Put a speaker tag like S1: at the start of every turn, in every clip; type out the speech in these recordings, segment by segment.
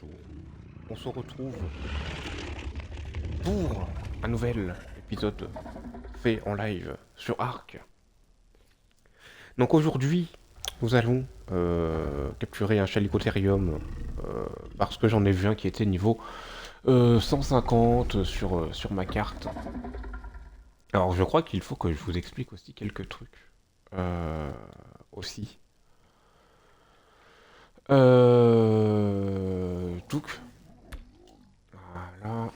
S1: bonjour. On se retrouve pour un nouvel épisode fait en live sur Arc. Donc aujourd'hui, nous allons capturer un Chalicotherium parce que j'en ai vu un qui était niveau 150 sur ma carte. Alors je crois qu'il faut que je vous explique aussi quelques trucs. Aussi. Donc, voilà.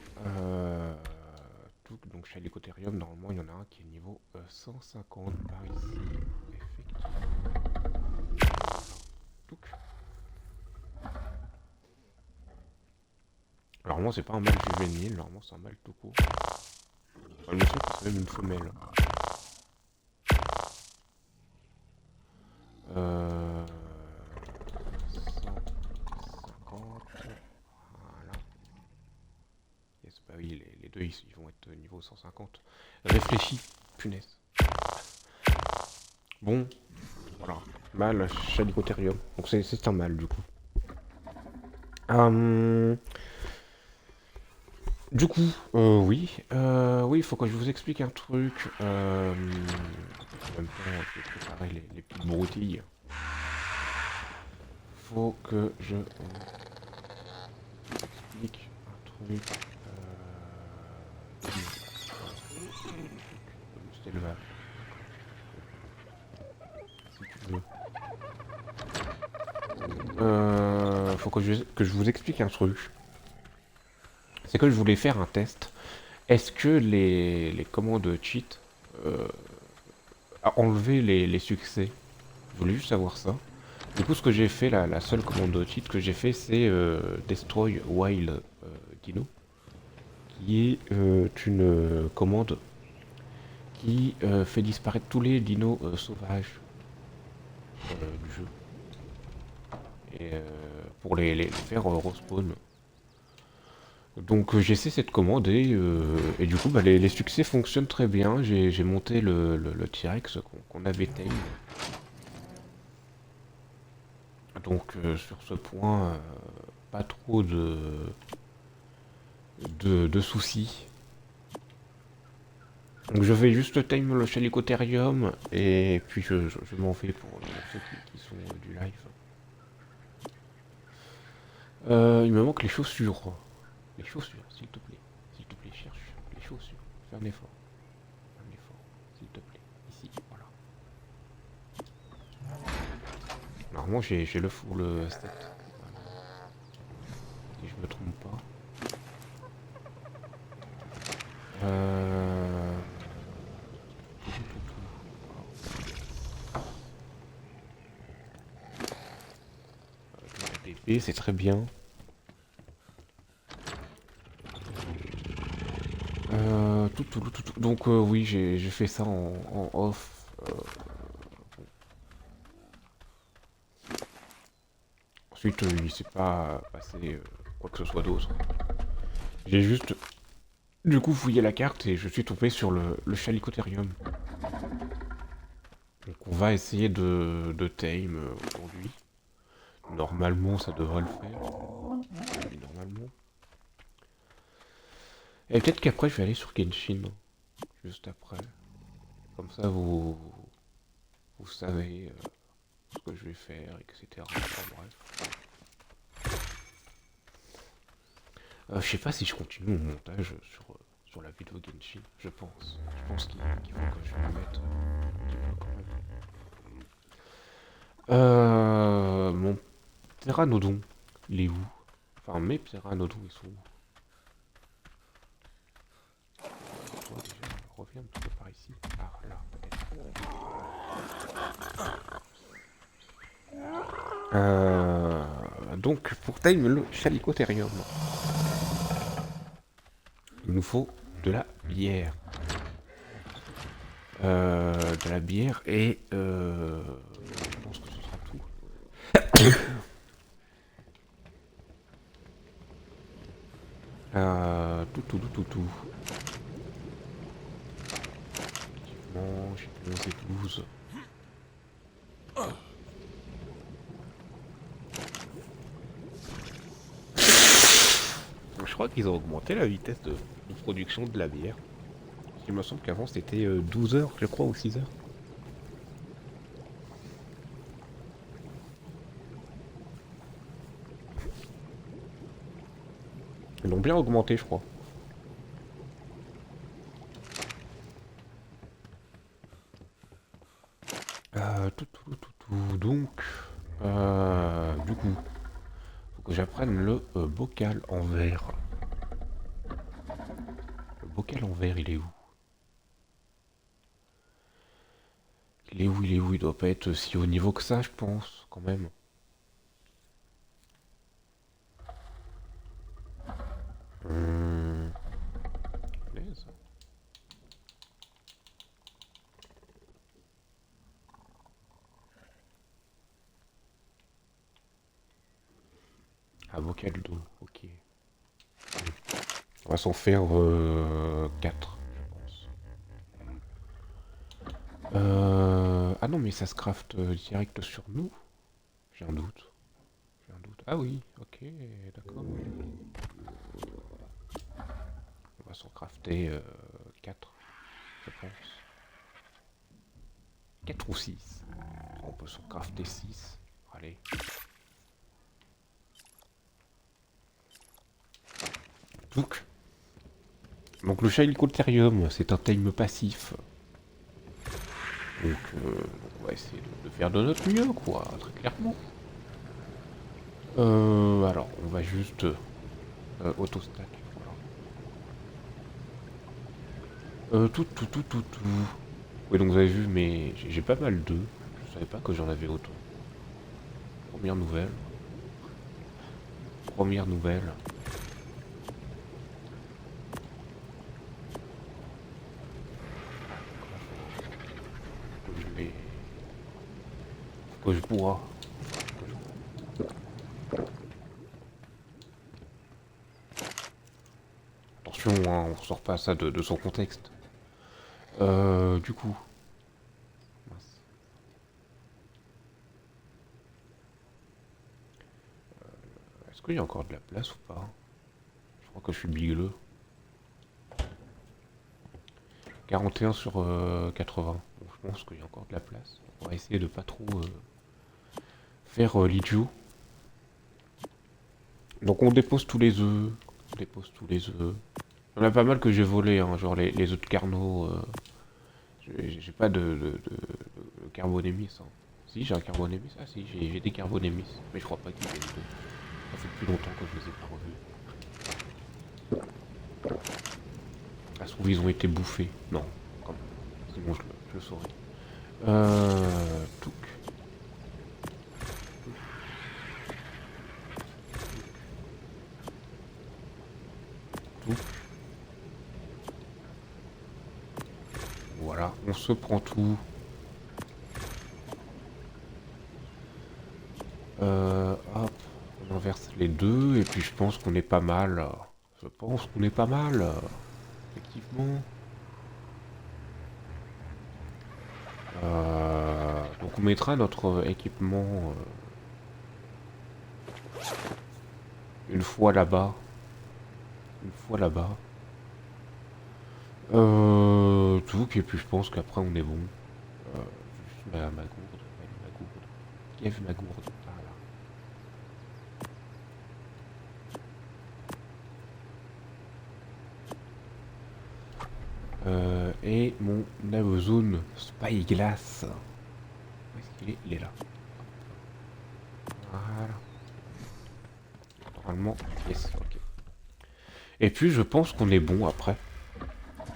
S1: Donc chez l'Écotherium, normalement, il y en a un qui est niveau 150 par ici. Effectivement. Donc. Normalement, c'est pas un mâle juvénile, normalement, c'est un mâle tout court. Enfin, il me semble que c'est même une femelle. Euh... 150. Voilà. Yes, bah oui, les deux, ils vont être niveau 150. Réfléchis, punaise. Bon, voilà. Mâle, Chalicotherium. Donc c'est un mâle, du coup. Du coup, oui. Oui, il faut que je vous explique un truc. En même temps, je vais préparer les petites broutilles. Faut que je vous explique un truc. C'était le vache. Si tu veux. Faut que je vous explique un truc. C'est que je voulais faire un test. Est-ce que les commandes cheat a enlevé les succès? Je voulais juste savoir ça. Du coup, ce que j'ai fait, la seule commande cheat que j'ai fait, c'est Destroy Wild Dino, qui est une commande qui fait disparaître tous les dinos sauvages du jeu. Et pour les faire respawn. Donc j'essaie cette commande et du coup bah, les succès fonctionnent très bien. J'ai monté le T-Rex qu'on avait tame. Donc sur ce point, pas trop de soucis. Donc je vais juste time le Chalicotherium et puis je m'en vais pour ceux qui sont du live. Il me manque les chaussures. Les chaussures, s'il te plaît. S'il te plaît, cherche les chaussures. Fais un effort. Un effort, s'il te plaît. Ici, voilà. Normalement, j'ai le full stat. Si je me trompe pas. Euh... DP, c'est très bien. Donc oui, j'ai fait ça en off. Ensuite, il s'est pas passé quoi que ce soit d'autre. J'ai juste, du coup, fouillé la carte et je suis tombé sur le Chalicotherium. Donc on va essayer de tame aujourd'hui. Normalement, ça devrait le faire. Oui, normalement. Et peut-être qu'après, je vais aller sur Genshin. Juste après. Comme ça, vous savez ce que je vais faire, etc. Enfin, bref. Je sais pas si je continue mon montage sur la vidéo Genshin. Je pense. Je pense qu'il faut que je me mette un petit peu quand même. Mon Pteranodon, il est où? Enfin, mes Pteranodons, ils sont où? Toi, déjà, reviens un petit peu par ici. Ah, là, peut-être. Donc, pour time le Chalicotherium, il nous faut de la bière. De la bière et je pense que ce sera tout. Tout. Effectivement, j'ai 11 et 12. Je crois qu'ils ont augmenté la vitesse de production de la bière. Il me semble qu'avant c'était 12 heures, je crois, ou 6 heures. Ils l'ont bien augmenté, je crois. Donc, du coup, faut que j'apprenne le bocal en verre. Le bocal en verre, il est où? Il est où? Il est où? Il doit pas être si haut niveau que ça, je pense, quand même. Hum... punaise. Ah, bocal d'eau, ok. On va s'en faire 4, je pense. Ah non, mais ça se craft direct sur nous? J'ai un doute. J'ai un doute. Ah oui, ok, d'accord. On va s'en crafter 4, je pense. 4 ou 6. On peut s'en crafter 6. Allez. Donc le Chalicotherium, c'est un time passif. Donc on va essayer de faire de notre mieux, quoi, très clairement. Alors, on va juste auto-stack. Voilà. Tout. Oui, donc vous avez vu, mais j'ai pas mal d'œufs. Je savais pas que j'en avais autant. Première nouvelle. Première nouvelle. Faut que je bois. Attention, hein, on sort pas ça de son contexte. Du coup. Mince. Est-ce qu'il y a encore de la place ou pas? Je crois que je suis bigleux. 41 sur 80. Donc, je pense qu'il y a encore de la place. On va essayer de pas trop faire l'idiot. Donc on dépose tous les œufs. On dépose tous les œufs. Il y en a pas mal que j'ai volé, hein, genre les œufs de Carnot. J'ai pas de carbonémis. Hein. Si, j'ai un carbonémis. Ah si, j'ai des carbonémis. Mais je crois pas qu'ils viennent de... Ça fait plus longtemps que je les ai pas revus. Ah, se trouve, ils ont été bouffés. Non, comme... sinon je le saurais. Touc. Touc. Voilà, on se prend tout. Hop, on inverse les deux et puis je pense qu'on est pas mal. Je pense qu'on est pas mal. Effectivement. Donc on mettra notre équipement une fois là-bas. Une fois là-bas. Tout, et puis je pense qu'après on est bon. Juste ma gourde. Ma gourde. Qui a vu ma gourde? Ah là. Et mon Amazon Spyglass. Où est-ce qu'il est? Il est là. Voilà. Normalement, yes, ok. Et puis je pense qu'on est bon après.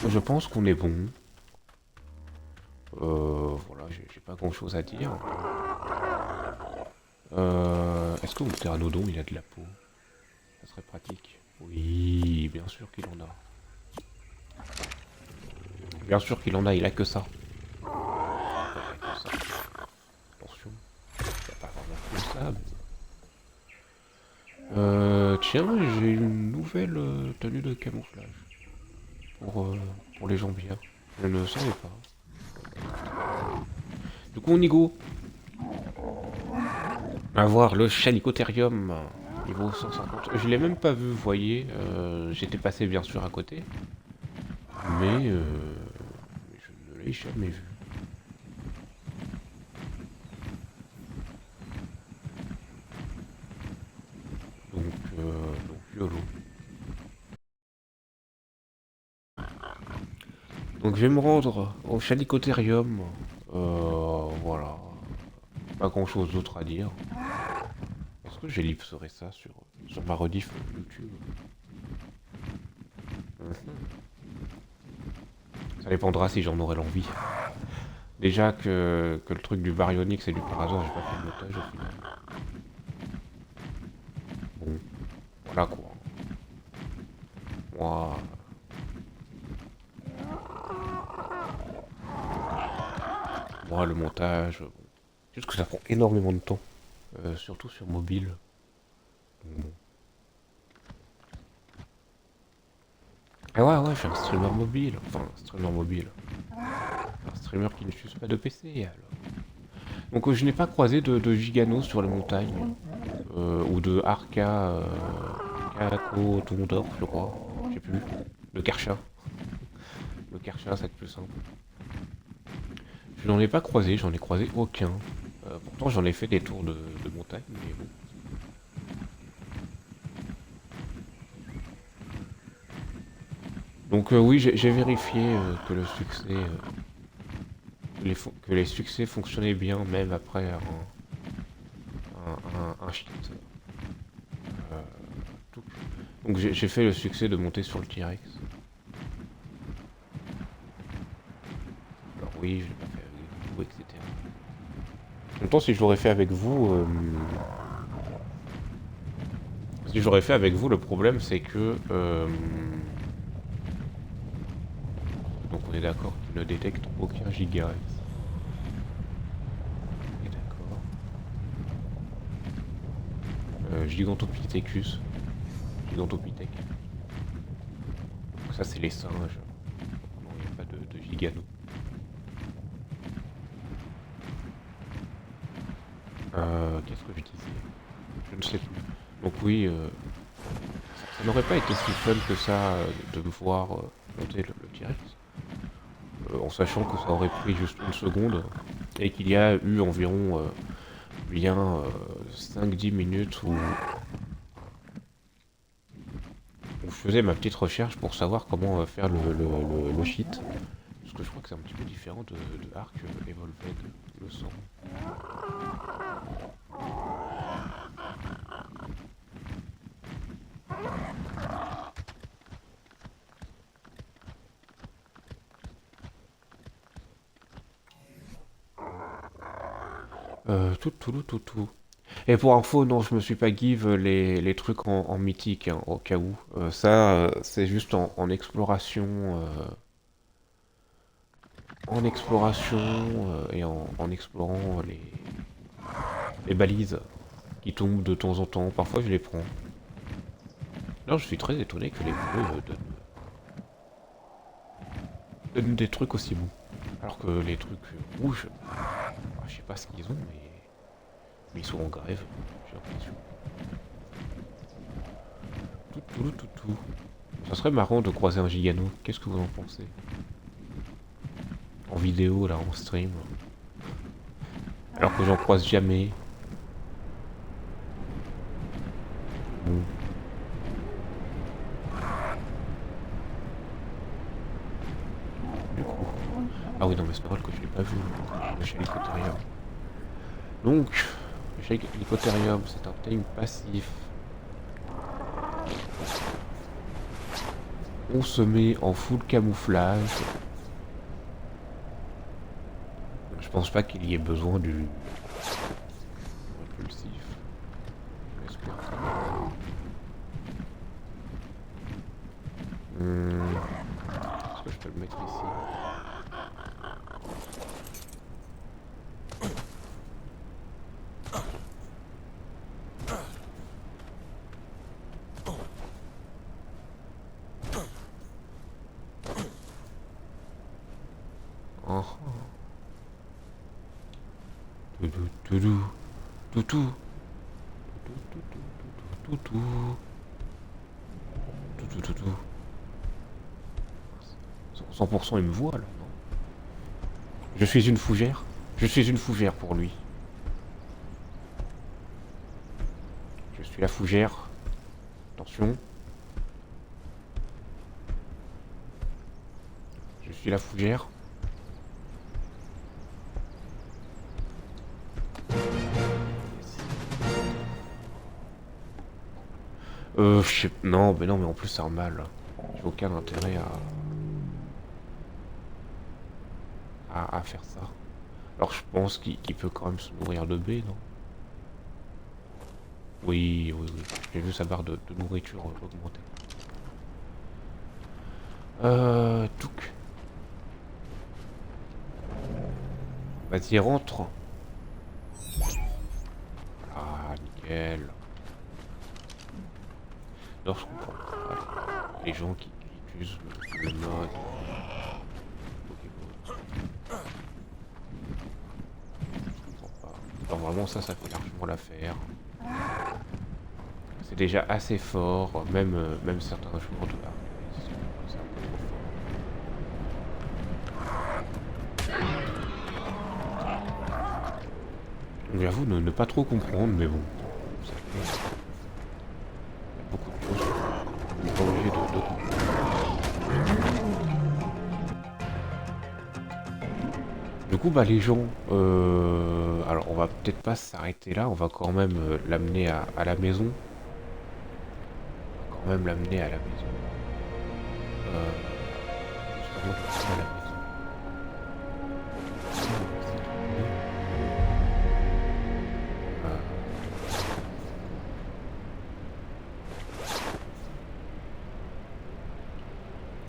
S1: Je pense qu'on est bon. Voilà, j'ai pas grand chose à dire. Est-ce que mon pteranodon il a de la peau? Ça serait pratique. Oui, bien sûr qu'il en a. Bien sûr qu'il en a, il a que ça. Il a que ça. Attention, il n'y a pas vraiment que ça. Tiens, j'ai une nouvelle tenue de camouflage pour les jambières. Je ne savais pas. Du coup, on y go. À voir le Chalicotherium. Niveau 150. Je l'ai même pas vu, vous voyez. J'étais passé bien sûr à côté. Mais je ne l'ai jamais vu. Donc YOLO. Donc je vais me rendre au Chalicotérium. Voilà. Pas grand chose d'autre à dire. Est-ce que j'ellipserai ça sur ma rediff YouTube? Mhm. Ça dépendra si j'en aurai l'envie. Déjà que le truc du baryonyx et du parasol, j'ai pas fait le montage au final. Bon, voilà quoi. Moi, moi le montage, bon, juste que ça prend énormément de temps. Surtout sur mobile. Bon. Ah ouais, ouais, je suis un streamer mobile. Enfin, un streamer mobile. Un streamer qui ne n'utilise pas de PC, alors. Donc je n'ai pas croisé de Gigano sur les montagnes. Ou de Arca... Caraco Tondor, je crois. Je sais plus. De Karcha. Le Karcha, c'est le plus simple. Je n'en ai pas croisé, j'en ai croisé aucun. Pourtant, j'en ai fait des tours de montagne, mais bon. Donc oui, j'ai vérifié que le succès, que les succès fonctionnaient bien, même après un shit. Euh, tout. Donc j'ai fait le succès de monter sur le T-Rex. Alors oui, je l'ai pas fait avec vous, etc. En même temps, si je l'aurais fait avec vous, si je l'aurais fait avec vous, le problème c'est que donc on est d'accord qu'il ne détecte aucun gigahertz. On est d'accord. Gigantopithecus. Gigantopithèque. Donc ça c'est les singes. Non, il n'y a pas de gigano. Qu'est-ce que je disais? Je ne sais plus. Donc oui, ça n'aurait pas été si fun que ça de me voir monter le T-Rex. En sachant que ça aurait pris juste une seconde et qu'il y a eu environ bien 5-10 minutes où je faisais ma petite recherche pour savoir comment faire le cheat. Parce que je crois que c'est un petit peu différent de Arc Evolved, le sang. Tout. Et pour info, non, je me suis pas give les trucs en mythique, hein, au cas où. Ça, c'est juste en exploration. En exploration et en explorant les balises qui tombent de temps en temps. Parfois, je les prends. Là, je suis très étonné que les bleus donnent des trucs aussi bons. Alors que les trucs rouges, je sais pas ce qu'ils ont, mais ils sont en grève, j'ai l'impression. Tout. Ça serait marrant de croiser un gigano. Qu'est-ce que vous en pensez? En vidéo, là, en stream. Alors que j'en croise jamais. Bon. Du coup. Ah oui, non, mais c'est normal que je l'ai pas vu. Le Chalicotérium. Donc, le Chalicotérium, c'est un thème passif. On se met en full camouflage. Je pense pas qu'il y ait besoin du impulsif. J'espère quand même. Est-ce que je peux le mettre ici? Oh. Toudou, toudou, toutou. tout, tout. Tout, tout, tout, tout. 100% il me voit là, non? Je suis une fougère. Je suis une fougère pour lui. Je suis la fougère. Attention. Je suis la fougère. Je sais... Non, mais non, mais en plus c'est un mâle. J'ai aucun intérêt à faire ça. Alors je pense qu'il peut quand même se nourrir de baies, non? Oui, oui, oui. J'ai vu sa barre de nourriture augmenter. Touk. Vas-y, rentre. Ah, nickel. Non, je comprends pas les gens qui utilisent le mode Pokémon. Je comprends pas. Normalement, ça fait largement l'affaire. C'est déjà assez fort, même certains jours de la... C'est un peu trop fort. J'avoue ne pas trop comprendre, mais bon. Il y a beaucoup de choses qu'on n'est pas obligé de comprendre. Du coup, bah les gens, alors on va peut-être pas s'arrêter là, on va quand même l'amener à la maison. On va quand même l'amener à la maison. Justement, à la maison.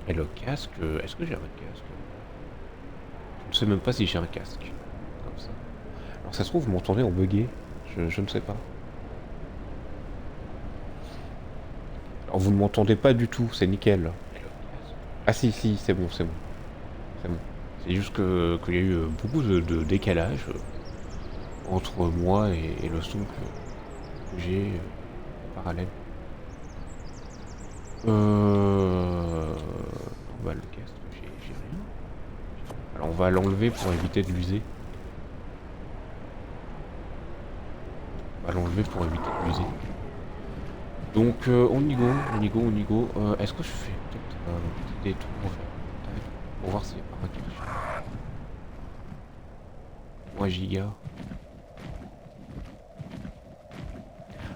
S1: Et le casque, est-ce que j'ai un casque? Je ne sais même pas si j'ai un casque. Comme ça. Alors ça se trouve, vous m'entendez en bugué, je ne sais pas. Alors vous ne m'entendez pas du tout, c'est nickel. Ah si, si, c'est bon, c'est bon. C'est bon. C'est juste qu'il y a eu beaucoup de décalage entre moi et le son que j'ai en parallèle. Bah le casque, j'ai rien. Alors on va l'enlever pour éviter de l'user. On va l'enlever pour éviter de l'user. Donc on y go, on y go, on y go. Est-ce que je fais peut-être un petit détour pour voir s'il n'y a pas quelque chose. Moi giga.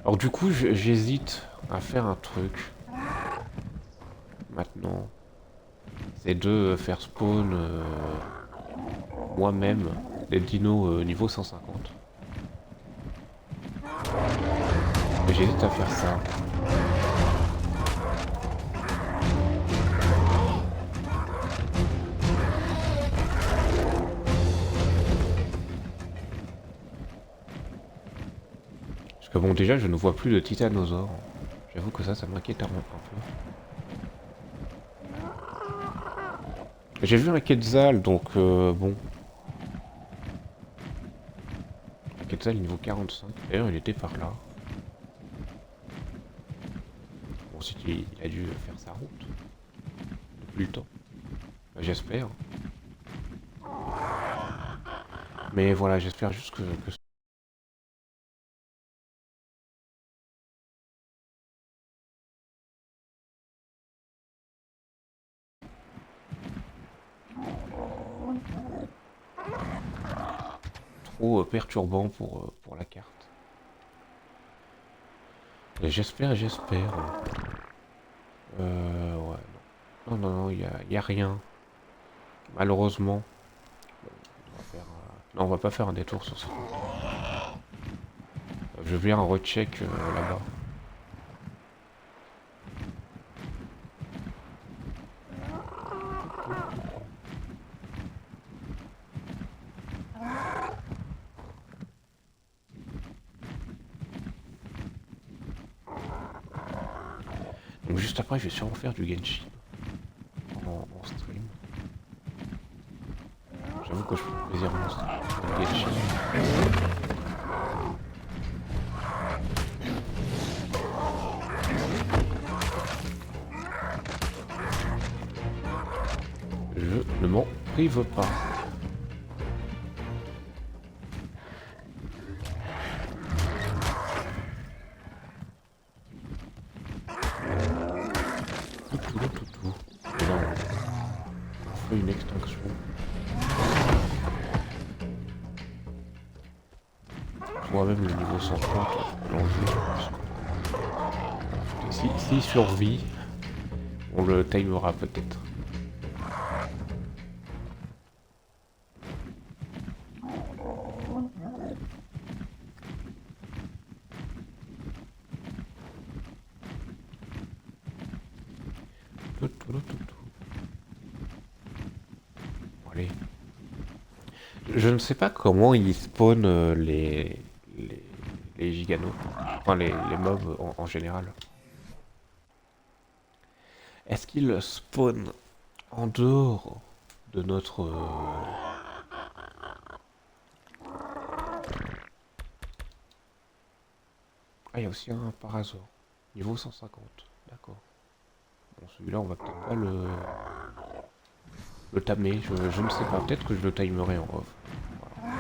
S1: Alors du coup j'hésite à faire un truc. Maintenant. C'est de faire spawn moi-même des dinos niveau 150. Mais j'hésite à faire ça. Parce que bon déjà je ne vois plus de titanosaures. J'avoue que ça m'inquiète un peu. J'ai vu un Quetzal donc bon. Un Quetzal niveau 45. D'ailleurs il était par là. Bon si il a dû faire sa route. Depuis le temps. J'espère. Mais voilà, j'espère juste que trop perturbant pour la carte. J'espère. Ouais. Non, non, non, y a rien. Malheureusement. On va faire, non, on va pas faire un détour sur ça. Je vais un recheck là-bas. Donc juste après, je vais sûrement faire du Genshin en stream. J'avoue que je prends plaisir en stream. Du Genshin. Après il veut pas. Tout. Et là, on fait une extinction. Moi-même le niveau 130, l'enjeu. S'il survit, on le timera peut-être. Allez. Je ne sais pas comment ils spawnent les giganos, enfin les mobs en général. Est-ce qu'ils spawnent en dehors de notre... Ah, il y a aussi un Parasaur, niveau 150, d'accord. Bon, celui-là, on va peut-être pas le tamer, je ne sais pas, peut-être que je le timerai en off. Voilà.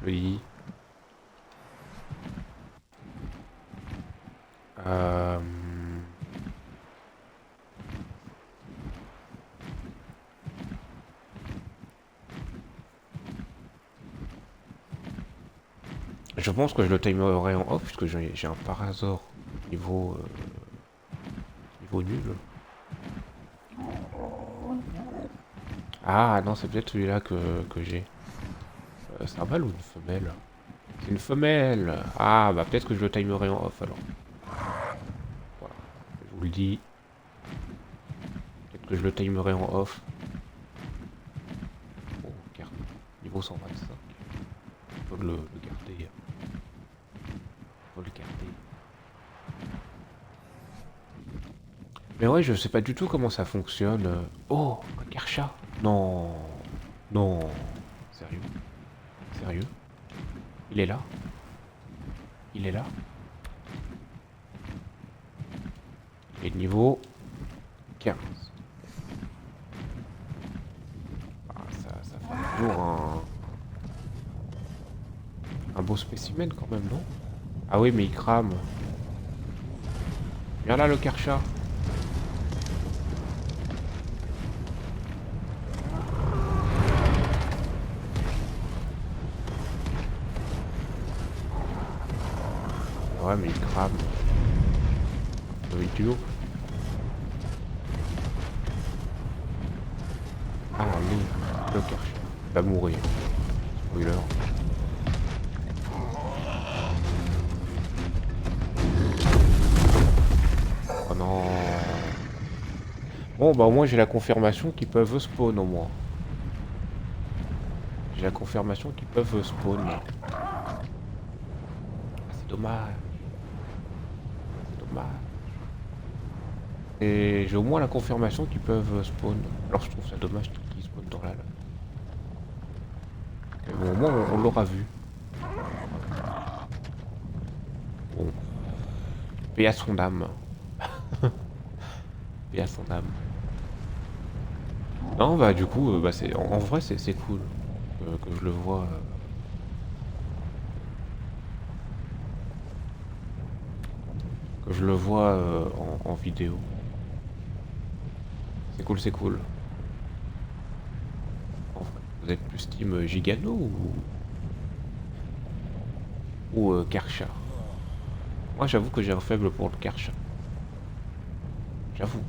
S1: Je le dis. Je pense que je le timerai en off puisque j'ai un Parasaur niveau, niveau nul. Ah non, c'est peut-être celui-là que j'ai. C'est un mâle ou une femelle? C'est une femelle. Ah bah peut-être que je le timerai en off alors. Voilà, je vous le dis. Peut-être que je le timerai en off. Bon, regarde, niveau 125. Faut le garder. Faut le garder. Mais ouais, je sais pas du tout comment ça fonctionne. Oh, un Kersha. Non. Non. Sérieux? Sérieux? Il est là? Il est là? Et niveau 15. Ah, ça fait toujours un beau spécimen quand même, non? Ah oui, mais il crame. Viens là, le Kersha. Ouais, mais il crame. Le idiot. Ah, oui, le Kersha. Il va mourir. Spoiler. Oh non. Bon, bah au moins j'ai la confirmation qu'ils peuvent spawn au moins. J'ai la confirmation qu'ils peuvent spawn. Ah, c'est dommage. C'est dommage. Et j'ai au moins la confirmation qu'ils peuvent spawn. Alors je trouve ça dommage qu'ils spawnent dans la lave. Mais bon, au moins on l'aura vu. Bon. Paix à son âme. Paix à son âme. Non, bah du coup, bah, en vrai c'est cool que je le vois. Que je le vois en vidéo. C'est cool, c'est cool. En vrai, vous êtes plus team Gigano ou Kersha? Moi j'avoue que j'ai un faible pour le Kersha. J'avoue.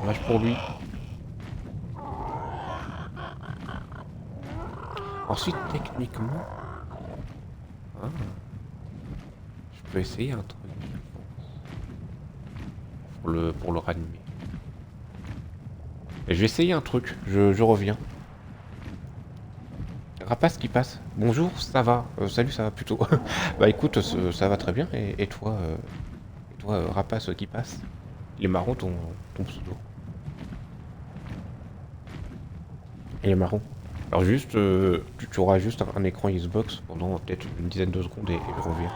S1: Dommage pour lui. Ensuite, techniquement... Ah, je peux essayer un truc, je pense. Pour le ranimer. Et je vais essayer un truc, je reviens. Rapace qui passe. Bonjour, ça va. Salut, ça va plutôt. Bah écoute, ça va très bien. Et toi, Rapace qui passe. Il est marrant ton pseudo. Il est marrant. Alors juste, tu auras juste un écran Xbox pendant peut-être une dizaine de secondes et je reviens.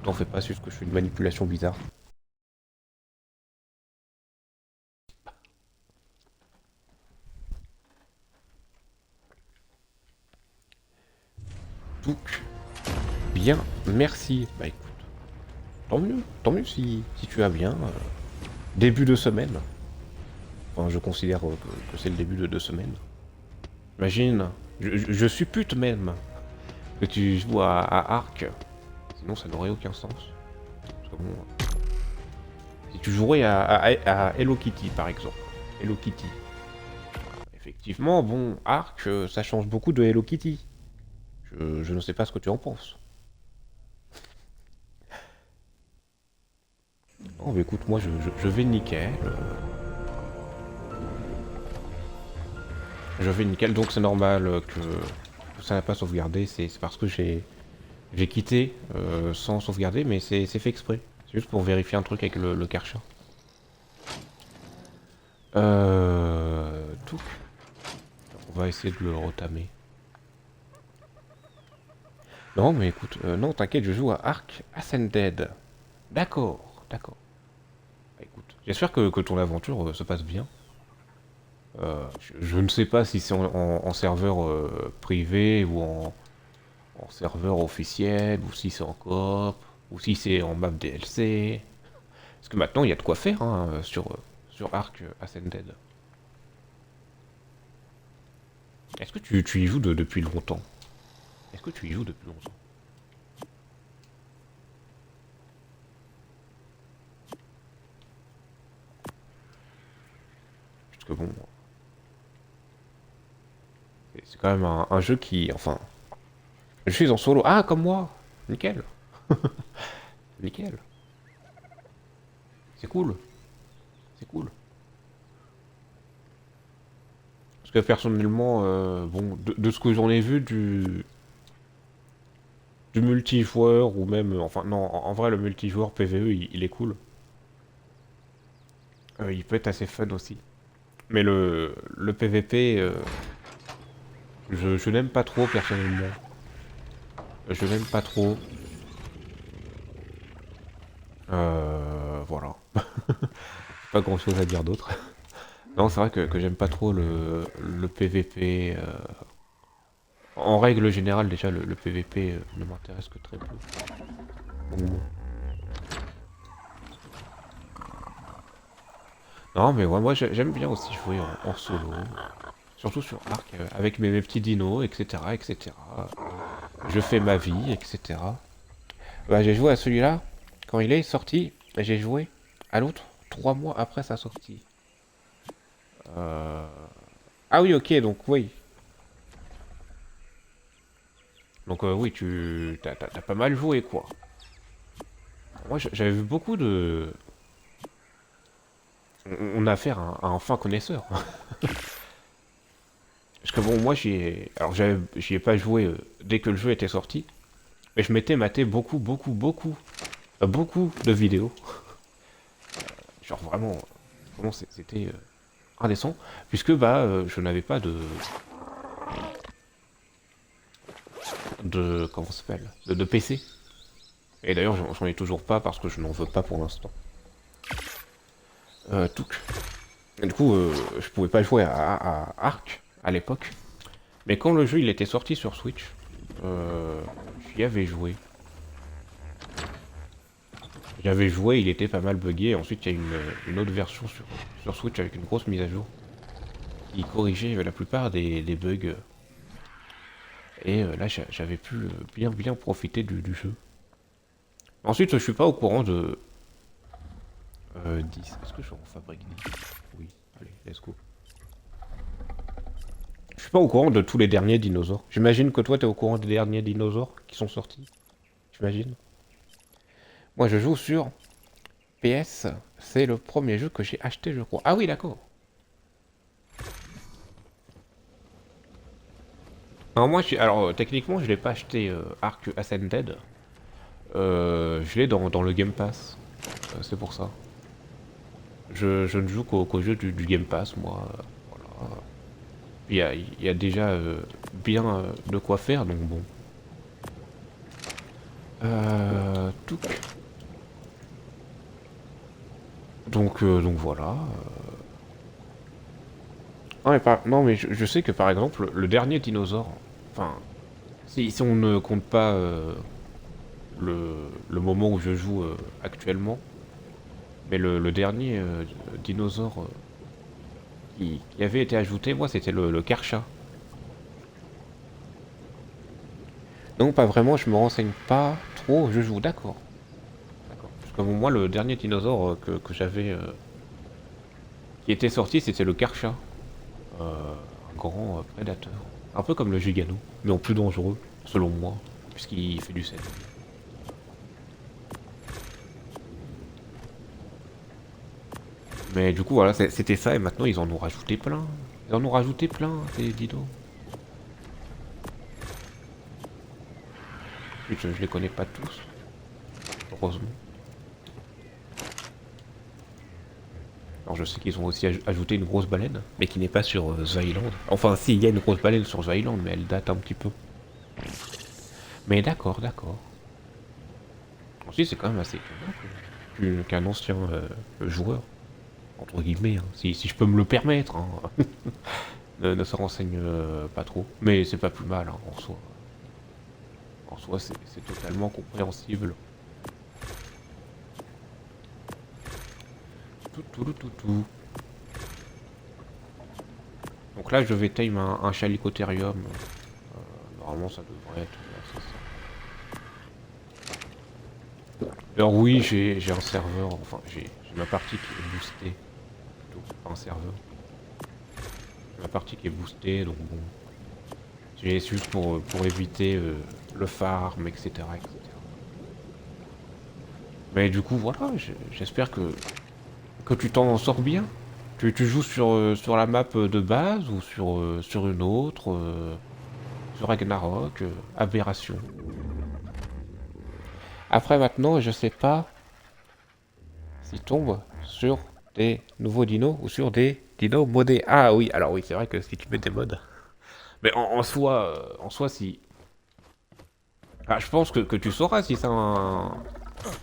S1: t'en fais pas, c'est juste que je fais une manipulation bizarre. Donc, bien, merci. Bah écoute, tant mieux si tu vas bien. Début de semaine. Enfin, je considère que c'est le début de 2 semaines. Imagine, je suppute même que tu joues à Ark. Sinon, ça n'aurait aucun sens. Parce que bon, si tu jouerais à Hello Kitty, par exemple. Hello Kitty. Effectivement, bon, Ark, ça change beaucoup de Hello Kitty. Je ne sais pas ce que tu en penses. Oh, bah écoute, moi, je vais nickel. Je vais nickel, donc c'est normal que ça n'a pas sauvegardé. C'est parce que j'ai quitté sans sauvegarder, mais c'est fait exprès. C'est juste pour vérifier un truc avec le Karcher. Tout. On va essayer de le retamer. Non, mais écoute, non, t'inquiète, je joue à Ark Ascended. D'accord, d'accord. Bah, écoute, j'espère que ton aventure se passe bien. Je ne sais pas si c'est en serveur privé ou en serveur officiel, ou si c'est en coop, ou si c'est en map DLC. Parce que maintenant, il y a de quoi faire hein, sur Ark Ascended. Est-ce que tu y joues depuis longtemps? Est-ce que tu y joues depuis longtemps? Parce que bon, c'est quand même un jeu qui... Enfin, je suis en solo. Ah, comme moi. Nickel. Nickel. C'est cool. C'est cool. Parce que personnellement, bon, de ce que j'en ai vu du multijoueur, ou même... Enfin, non, en vrai, le multijoueur PvE, il est cool. Il peut être assez fun aussi. Mais le PvP, je n'aime pas trop personnellement. Je n'aime pas trop. Voilà. Pas grand chose à dire d'autre. Non, c'est vrai que j'aime pas trop le PVP. En règle générale, déjà, le PVP ne m'intéresse que très peu. Donc bon. Non, mais ouais, moi j'aime bien aussi jouer en solo. Surtout sur Ark, avec mes petits dinos, etc., etc. Je fais ma vie, etc. Bah, j'ai joué à celui-là quand il est sorti, et j'ai joué à l'autre 3 mois après sa sortie. Euh... Ah oui, ok, donc oui. Donc oui, t'as pas mal joué, quoi. Moi, j'avais vu beaucoup de... On a affaire à un fin connaisseur. Parce que bon, moi, alors, j'y ai pas joué dès que le jeu était sorti. Mais je m'étais maté beaucoup de vidéos. Genre vraiment, c'était indécent. Puisque, bah, je n'avais pas comment ça s'appelle de PC. Et d'ailleurs, j'en ai toujours pas parce que je n'en veux pas pour l'instant. Tout. Et du coup, je pouvais pas jouer à Ark à l'époque. Mais quand le jeu il était sorti sur Switch, euh, j'y avais joué. J'avais joué, il était pas mal buggé. Ensuite, il y a une autre version sur Switch avec une grosse mise à jour qui corrigeait la plupart des bugs. Et là, j'avais pu bien profiter du jeu. Ensuite, je suis pas au courant de 10. Est-ce que je en fabrique 10? Oui, allez, let's go. Je suis pas au courant de tous les derniers dinosaures. J'imagine que toi, t'es au courant des derniers dinosaures qui sont sortis. J'imagine. Moi, je joue sur PS. C'est le premier jeu que j'ai acheté, je crois. Ah oui, d'accord. Alors moi, techniquement, je l'ai pas acheté Ark Ascended. Je l'ai dans le Game Pass. C'est pour ça. Je ne joue qu'au jeu du Game Pass, moi. Voilà. Il y a déjà bien de quoi faire, donc bon. Touc. Donc voilà. Non mais, non, mais je sais que par exemple, le dernier dinosaure, enfin, si on ne compte pas le moment où je joue actuellement, mais le dernier dinosaure qui avait été ajouté, moi, c'était le Karcha. Non, pas vraiment, je me renseigne pas trop, je joue, d'accord. D'accord. Parce que bon, moi, le dernier dinosaure que j'avais, qui était sorti, c'était le Karcha. Un grand prédateur. Un peu comme le Gigano, mais en plus dangereux, selon moi, puisqu'il fait du sel. Mais du coup, voilà, c'était ça, et maintenant ils en ont rajouté plein. Ils en ont rajouté plein, ces dinos. Je les connais pas tous, heureusement. Alors je sais qu'ils ont aussi ajouté une grosse baleine, mais qui n'est pas sur The Island. Enfin, si, il y a une grosse baleine sur The Island, mais elle date un petit peu. Mais d'accord, d'accord. Ensuite, c'est quand même assez étonnant qu'un ancien joueur, entre guillemets, hein, si je peux me le permettre, hein, ne se renseigne pas trop. Mais c'est pas plus mal hein, en soi. En soi, c'est totalement compréhensible. Tout. Donc là, je vais tame un chalicotherium. Normalement, ça devrait être assez simple. Alors oui, j'ai un serveur, enfin j'ai ma partie qui est boostée. Plutôt, pas un serveur. J'ai ma partie qui est boostée, donc bon. J'ai juste pour éviter le farm, etc., etc. Mais du coup, voilà, j'espère que tu t'en sors bien. Tu joues sur la map de base ou sur une autre, sur Ragnarok, Aberration. Après maintenant, je sais pas s'il tombe sur des nouveaux dinos ou sur des dinos modés. Ah oui, alors oui, c'est vrai que si tu mets des mods. Mais en soi si... Ah, je pense que tu sauras si c'est un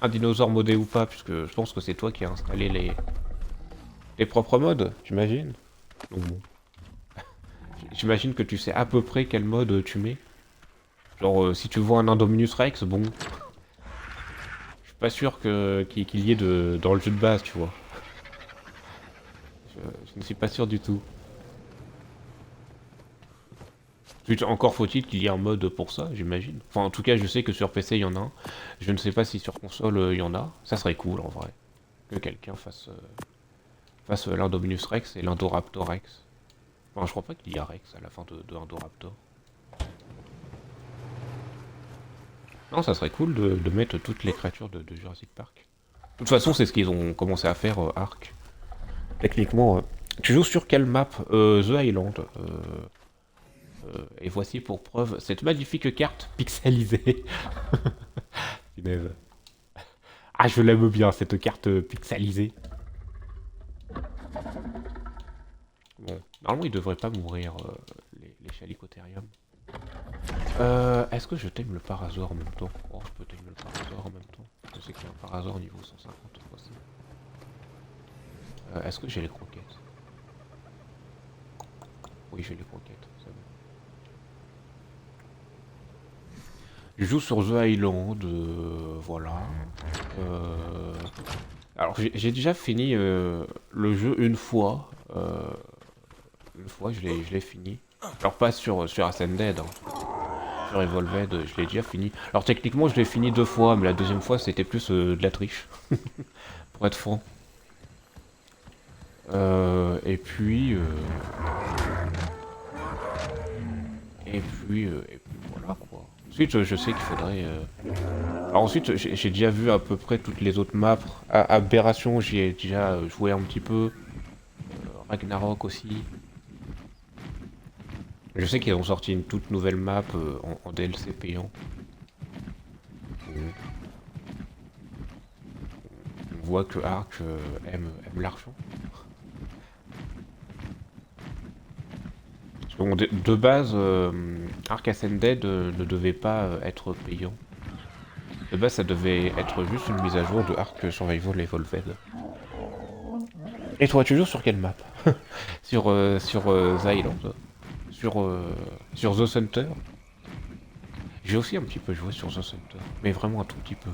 S1: dinosaure modé ou pas, puisque je pense que c'est toi qui as installé les propres mods, j'imagine. Donc bon. J'imagine que tu sais à peu près quel mode tu mets. Genre, si tu vois un Indominus Rex, bon, je suis pas sûr qu'il y ait dans le jeu de base, tu vois. Je ne suis pas sûr du tout. Encore faut-il qu'il y ait un mode pour ça, j'imagine. Enfin, en tout cas, je sais que sur PC, il y en a un. Je ne sais pas si sur console, il y en a. Ça serait cool, en vrai. Que quelqu'un fasse l'Indominus Rex et l'Indoraptor Rex. Enfin, je crois pas qu'il y a Rex à la fin de Indoraptor. Non, ça serait cool de mettre toutes les créatures de Jurassic Park. De toute façon, c'est ce qu'ils ont commencé à faire, Ark. Techniquement, tu joues sur quelle map The Island. Et voici pour preuve cette magnifique carte pixelisée. Punaise. Ah, je l'aime bien, cette carte pixelisée. Bon, normalement, ils devraient pas mourir, les chalicotherium. Est-ce que je t'aime le parasaure en même temps? Oh, je peux t'aimer le parasaure en même temps. Je sais qu'il y a un parasaure niveau 150 aussi. Est-ce que j'ai les croquettes? Oui, j'ai les croquettes, c'est bon. Je joue sur The Island, voilà. Euh, Alors j'ai déjà fini le jeu une fois. Une fois, je l'ai fini. Alors pas sur Ascended, hein. Sur Evolved, je l'ai déjà fini. Alors techniquement, je l'ai fini deux fois, mais la deuxième fois, c'était plus de la triche. Pour être franc. Et puis... et puis voilà quoi. Ensuite, je sais qu'il faudrait... Alors ensuite, j'ai déjà vu à peu près toutes les autres maps. Aberration, j'y ai déjà joué un petit peu. Ragnarok aussi. Je sais qu'ils ont sorti une toute nouvelle map en DLC payant. On voit que Ark aime l'argent. Bon, de base, Ark Ascended ne devait pas être payant. De base, ça devait être juste une mise à jour de Ark Survival Evolved. Et toi, tu joues sur quelle map? Sur The Island? Sur The Center? J'ai aussi un petit peu joué sur The Center, mais vraiment un tout petit peu.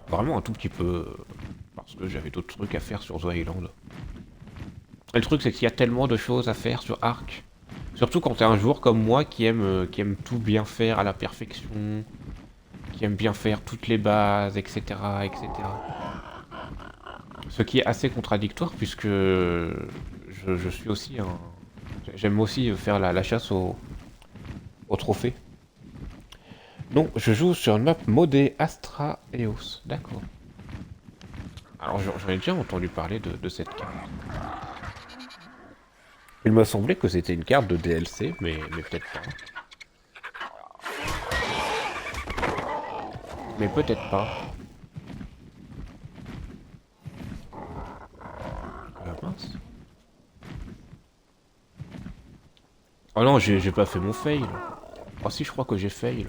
S1: Vraiment un tout petit peu, parce que j'avais d'autres trucs à faire sur The Island. Et le truc, c'est qu'il y a tellement de choses à faire sur Ark. Surtout quand t'es un joueur comme moi qui aime tout bien faire à la perfection, qui aime bien faire toutes les bases, etc., etc. Ce qui est assez contradictoire puisque je suis aussi un... J'aime aussi faire la chasse au trophée. Non, je joue sur une map modée Astra Eos. D'accord. Alors j'en ai déjà entendu parler de cette carte. Il m'a semblé que c'était une carte de DLC, mais peut-être pas. Mais peut-être pas. Mince. Oh non, j'ai pas fait mon fail. Oh si, je crois que j'ai fail.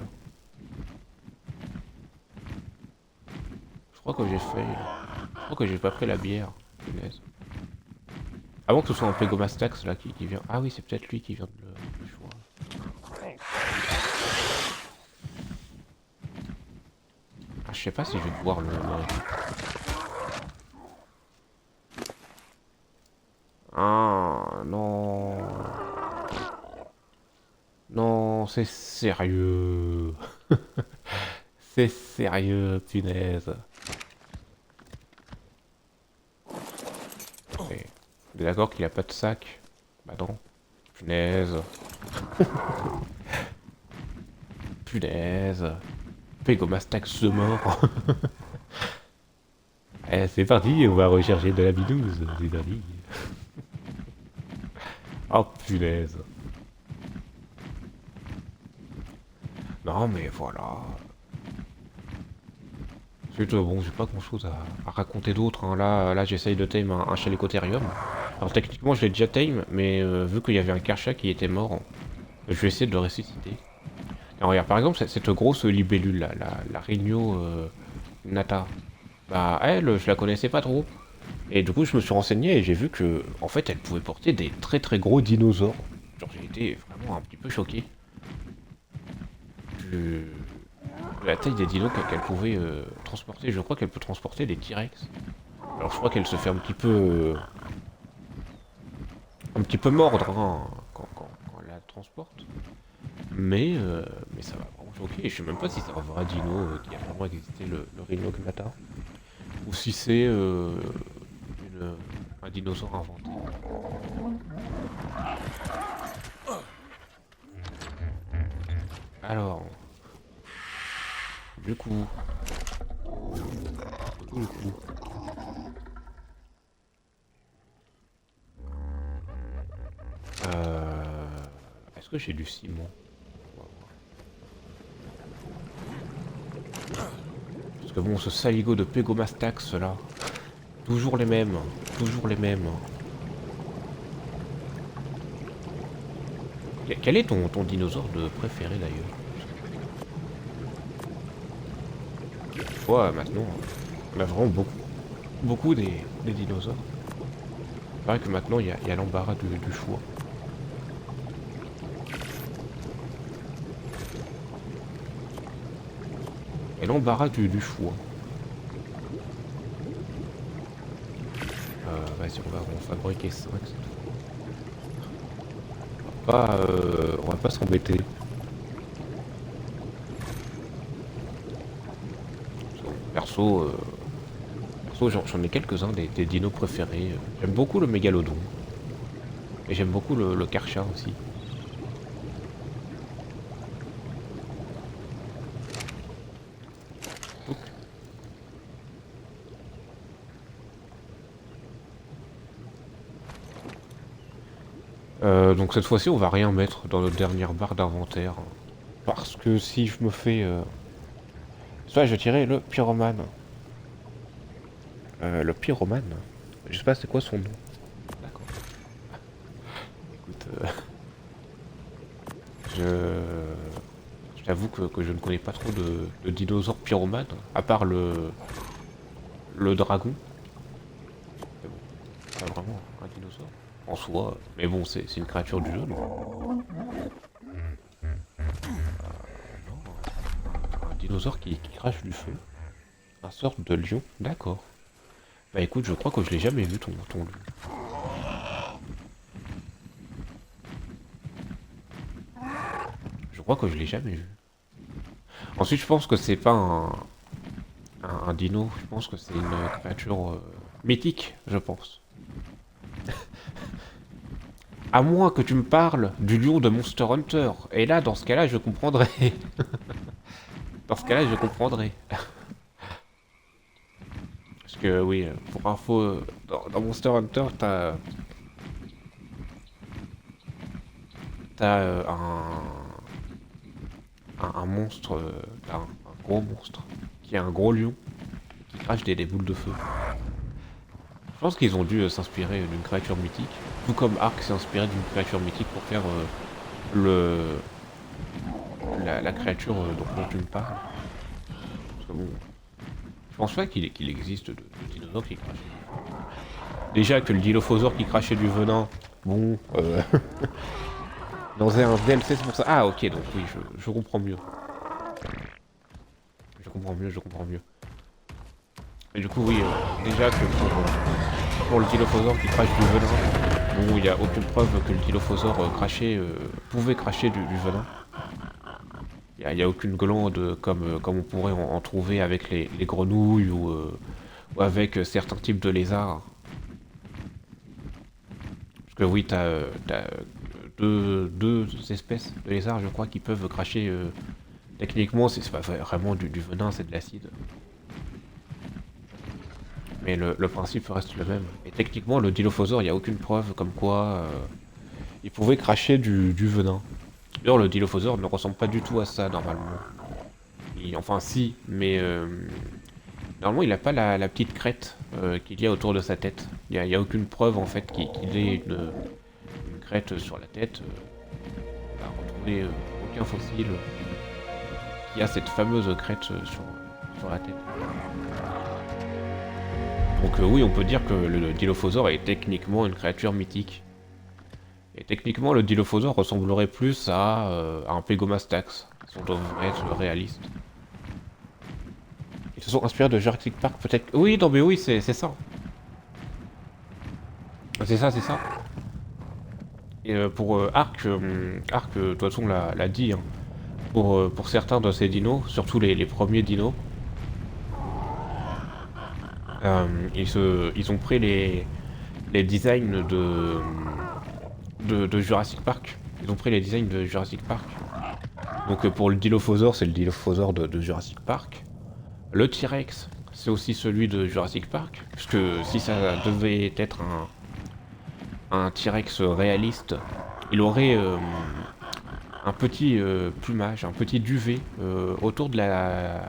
S1: Je crois que j'ai fail. Je crois que j'ai pas pris la bière. Punaise. Avant que ce soit un Pegomastax là qui vient. Ah oui, c'est peut-être lui qui vient de le choix. Ah, je sais pas si je vais devoir le... Ah non. Non, c'est sérieux. C'est sérieux, punaise. Et... On est d'accord qu'il a pas de sac? Bah non. Punaise. Punaise. Pegomastax de mort. Eh, c'est parti, on va recharger de la bidouze, c'est parti. Oh punaise. Non mais voilà. C'est bon, j'ai pas grand chose à raconter d'autre. Hein. Là j'essaye de tame un Chalicotherium. Alors techniquement je l'ai déjà tame, mais vu qu'il y avait un Karcha qui était mort, je vais essayer de le ressusciter. Alors regarde, par exemple, cette grosse libellule là, la Rhino Nata, bah elle, je la connaissais pas trop. Et du coup, je me suis renseigné et j'ai vu que, en fait, elle pouvait porter des très très gros dinosaures. Genre, j'ai été vraiment un petit peu choqué. De la taille des dinos qu'elle pouvait transporter. Je crois qu'elle peut transporter des T-Rex. Alors, je crois qu'elle se fait un petit peu mordre hein, quand elle la transporte. Mais ça va vraiment choquer. Et je sais même pas si c'est un vrai dino qui a vraiment existé, le Rhinognata. Ou si c'est un dinosaure inventé. Alors, du coup, du coup, est-ce que j'ai du ciment? Parce que bon, ce saligo de Pegomastax là, toujours les mêmes, toujours les mêmes. Quel est ton dinosaure de préféré d'ailleurs? Tu vois, maintenant, on a vraiment beaucoup des dinosaures. C'est vrai que maintenant, il y a l'embarras du choix. Et l'embarras du choix. Vas-y, on va en fabriquer 5 cette fois. On va pas s'embêter. Perso, j'en ai quelques-uns des dinos préférés. J'aime beaucoup le mégalodon. Et j'aime beaucoup le karcha aussi. Donc cette fois-ci, on va rien mettre dans notre dernière barre d'inventaire. Parce que si je me fais... Soit je tirais le pyromane. Le pyromane. Je sais pas c'est quoi son nom. D'accord. Écoute, Je t'avoue que je ne connais pas trop de dinosaures pyromanes, à part le dragon. Mais bon, c'est pas vraiment un dinosaure en soi. Mais bon, c'est une créature du jeu, donc. Non, un dinosaure qui crache du feu. Un sorte de lion, d'accord. Bah écoute, je crois que je l'ai jamais vu ton lion. Je crois que je l'ai jamais vu. Ensuite, je pense que c'est pas un dino, je pense que c'est une créature mythique, je pense. À moins que tu me parles du lion de Monster Hunter. Et là, dans ce cas-là, je comprendrai. Dans ce cas-là, je comprendrai. Parce que oui, pour info, dans Monster Hunter, t'as un monstre, un gros monstre, qui est un gros lion, qui crache des boules de feu. Je pense qu'ils ont dû s'inspirer d'une créature mythique, tout comme Ark s'est inspiré d'une créature mythique pour faire le la créature dont tu me parles. Parce que bon, je pense pas qu'il existe de dinosaures qui crachent. Déjà que le dilophosaure qui crachait du venin, bon, dans un DLC c'est pour ça. Ah ok, donc oui, je comprends mieux. Je comprends mieux, je comprends mieux. Et du coup oui, déjà que pour le dilophosaure qui crache du venin, bon, il n'y a aucune preuve que le dilophosaure pouvait cracher du venin. Il n'y a aucune glande comme on pourrait en trouver avec les grenouilles ou avec certains types de lézards. Parce que oui, t'as deux espèces de lézards, je crois, qui peuvent cracher. Techniquement, c'est pas vraiment du venin, c'est de l'acide. Mais le principe reste le même. Et techniquement, le dilophosaure, il n'y a aucune preuve comme quoi il pouvait cracher du venin. D'ailleurs, le dilophosaure ne ressemble pas du tout à ça, normalement. Enfin, si, mais normalement, il n'a pas la petite crête qu'il y a autour de sa tête. Il n'y a aucune preuve, en fait, qu'il ait une crête sur la tête. On n'a retrouvé aucun fossile qui a cette fameuse crête sur la tête. Donc oui, on peut dire que le dilophosaure est techniquement une créature mythique. Et techniquement, le dilophosaure ressemblerait plus à un Pégomastax, si on devrait être réaliste. Ils se sont inspirés de Jurassic Park, peut-être. Oui, non, mais oui, c'est ça. C'est ça, c'est ça. Et pour Ark, de toute façon, l'a dit, hein. Pour certains de ces dinos, surtout les premiers dinos, ils ont pris les designs de Jurassic Park. Ils ont pris les designs de Jurassic Park. Donc pour le Dilophosaure, c'est le Dilophosaure de Jurassic Park. Le T-Rex, c'est aussi celui de Jurassic Park. Parce que si ça devait être un T-Rex réaliste, il aurait un petit plumage, un petit duvet autour de la...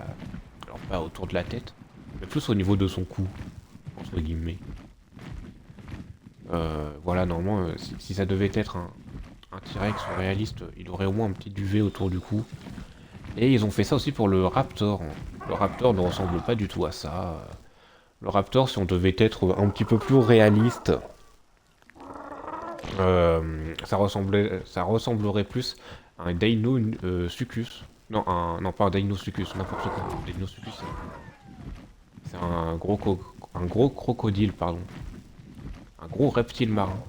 S1: Alors pas autour de la tête, mais plus au niveau de son cou, entre guillemets. Voilà, normalement, si ça devait être un T-Rex réaliste, il aurait au moins un petit duvet autour du cou. Et ils ont fait ça aussi pour le Raptor. Le Raptor ne ressemble pas du tout à ça. Le Raptor, si on devait être un petit peu plus réaliste, ça ressemblerait plus à un Deinosuchus. Non, non, pas un Deinosuchus, n'importe quoi. Deinosuchus, c'est un gros crocodile, pardon. Un gros reptile marin.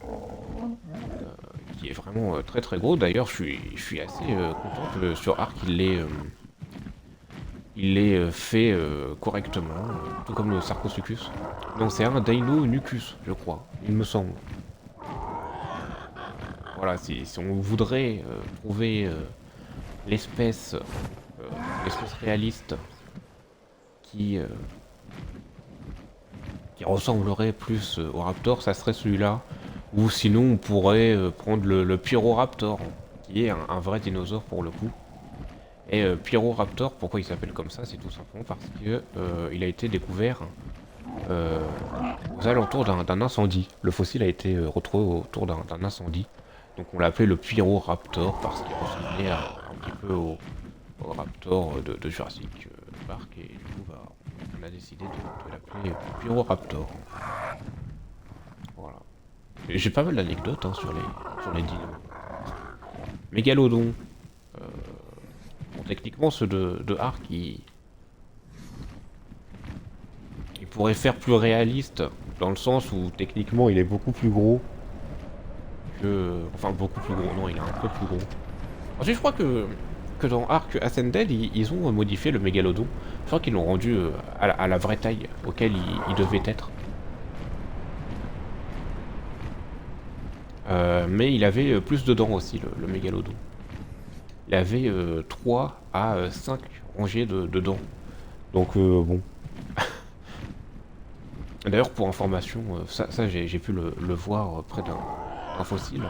S1: Qui est vraiment très très gros. D'ailleurs, je suis assez content que sur Ark il l'ait fait correctement, tout comme le Sarcosuchus. Donc c'est un Deinonuchus, je crois, il me semble. Voilà, si on voudrait trouver l'espèce réaliste qui, euh, qui ressemblerait plus au Raptor, ça serait celui-là. Ou sinon, on pourrait prendre le Pyroraptor, qui est un vrai dinosaure pour le coup. Et Pyroraptor, pourquoi il s'appelle comme ça? C'est tout simplement parce que il a été découvert aux alentours d'un incendie. Le fossile a été retrouvé autour d'un incendie. Donc on l'a appelé le Pyroraptor parce qu'il ressemblait un petit peu au raptor de Jurassic Park et du coup bah, on a décidé de l'appeler Pyroraptor. Voilà. J'ai pas mal d'anecdotes hein, sur les dinos. Mégalodon. Bon, techniquement ceux de Ark il pourrait faire plus réaliste dans le sens où techniquement il est beaucoup plus gros que... Enfin beaucoup plus gros, non il est un peu plus gros. Ensuite je crois que dans Ark Ascended ils ont modifié le mégalodon. Je crois qu'ils l'ont rendu à la vraie taille auquel il devait être. Mais il avait plus de dents aussi le mégalodon. Il avait 3 à 5 rangées de dents. Donc bon. D'ailleurs pour information, ça j'ai pu le voir près d'un fossile.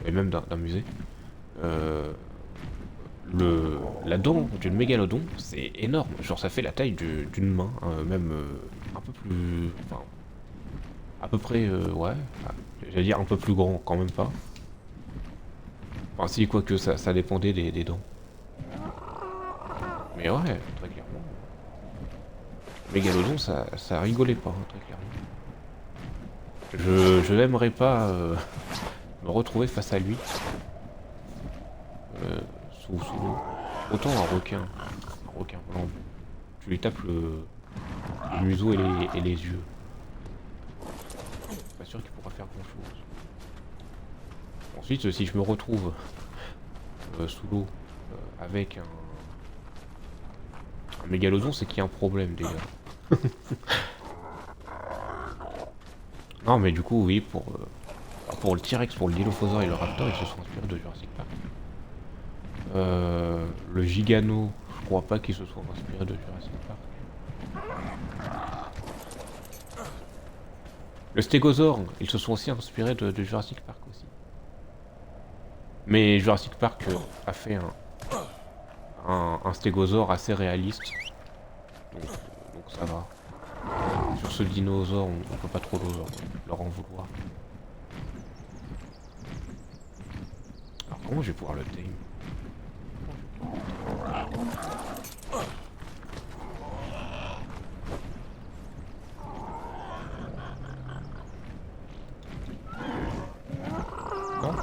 S1: Et même d'un musée. La dent d'une mégalodon, c'est énorme. Genre ça fait la taille d'une main, même un peu plus... Enfin, à peu près, ouais. J'allais dire un peu plus grand, quand même pas. Enfin si, quoique ça dépendait des dents. Mais ouais, très clairement. Mégalodon, ça rigolait pas, hein, très clairement. Je n'aimerais pas me retrouver face à lui. Sous l'eau. Autant un requin blanc. Tu lui tapes le museau et les yeux. Pas sûr qu'il pourra faire grand chose. Ensuite, si je me retrouve sous l'eau avec un mégalodon, c'est qu'il y a un problème déjà. Non mais du coup oui, pour le T-Rex, pour le Dilophosaure et le Raptor, ils se sont inspirés de Jurassic Park. Le Gigano, je crois pas qu'ils se soient inspirés de Jurassic Park. Le Stégosaure, ils se sont aussi inspirés de Jurassic Park aussi. Mais Jurassic Park a fait un stégosaure assez réaliste. Donc ça va. Sur ce dinosaure, on peut pas trop leur en vouloir. Alors comment je vais pouvoir le tame? Non?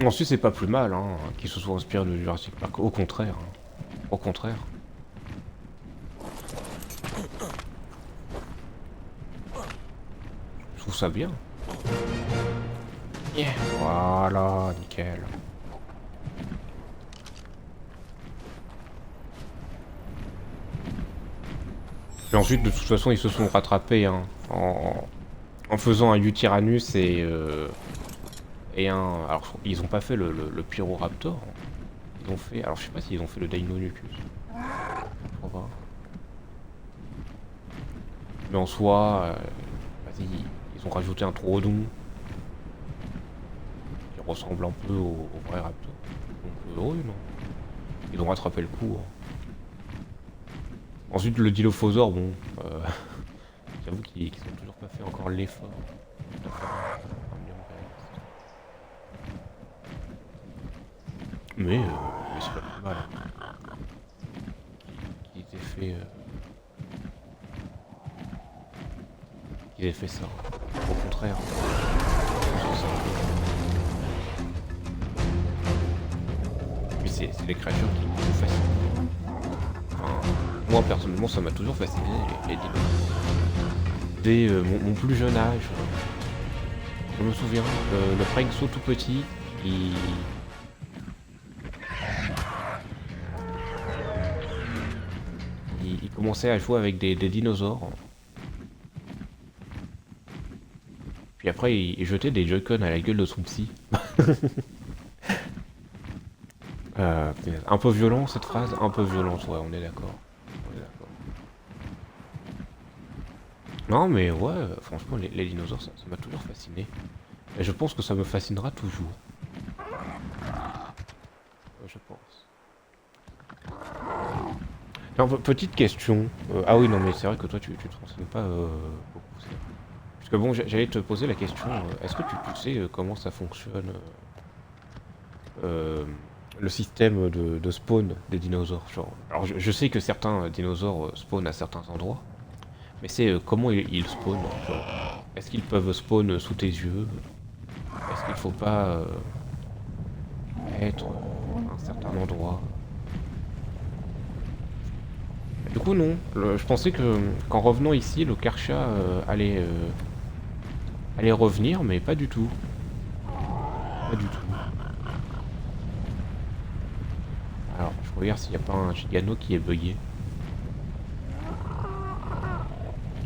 S1: Ensuite, c'est pas plus mal hein, qu'ils se soient inspirés de Jurassic Park. Au contraire. Hein. Au contraire. Je trouve ça bien. Yeah. Voilà, nickel. Et ensuite, de toute façon, ils se sont rattrapés hein, en faisant un Utyrannus et un... Alors, ils ont pas fait le Pyroraptor. Ils ont fait... Alors, je sais pas s'ils ont fait le Deinonychus. Je crois pas. Mais en soi, vas-y, ils ont rajouté un Troodon qui ressemble un peu au vrai Raptor. Donc, oui, non. Ils ont rattrapé le coup. Hein. Ensuite, le Dilophosaure, bon... J'avoue qu'ils ont toujours pas fait encore l'effort. Mais c'est pas plus mal. Qu'ils aient fait... qu'ils aient fait ça. Au contraire. Mais c'est des créatures qui me fascinent. Enfin, moi personnellement ça m'a toujours fasciné les dinos. Dès mon plus jeune âge, je me souviens, le Prexo tout petit, il commençait à jouer avec des dinosaures. Puis après, il jetait des Joy-Con à la gueule de son psy. Un peu violent cette phrase, un peu violente, ouais, on est d'accord. Non mais ouais, franchement les dinosaures ça m'a toujours fasciné. Et je pense que ça me fascinera toujours. Je pense. Non, petite question. Ah oui, non, mais c'est vrai que toi, tu te renseignes pas beaucoup. Parce que bon, j'allais te poser la question. Est-ce que tu sais comment ça fonctionne euh, le système de spawn des dinosaures genre, alors, je sais que certains dinosaures spawnent à certains endroits, mais c'est comment ils spawnent. Genre, est-ce qu'ils peuvent spawn sous tes yeux? Est-ce qu'il faut pas être à un certain endroit? Du coup, non. Je pensais que qu'en revenant ici, le Karcha allait revenir, mais pas du tout. Pas du tout. Alors, je regarde s'il n'y a pas un Gigano qui est bugué.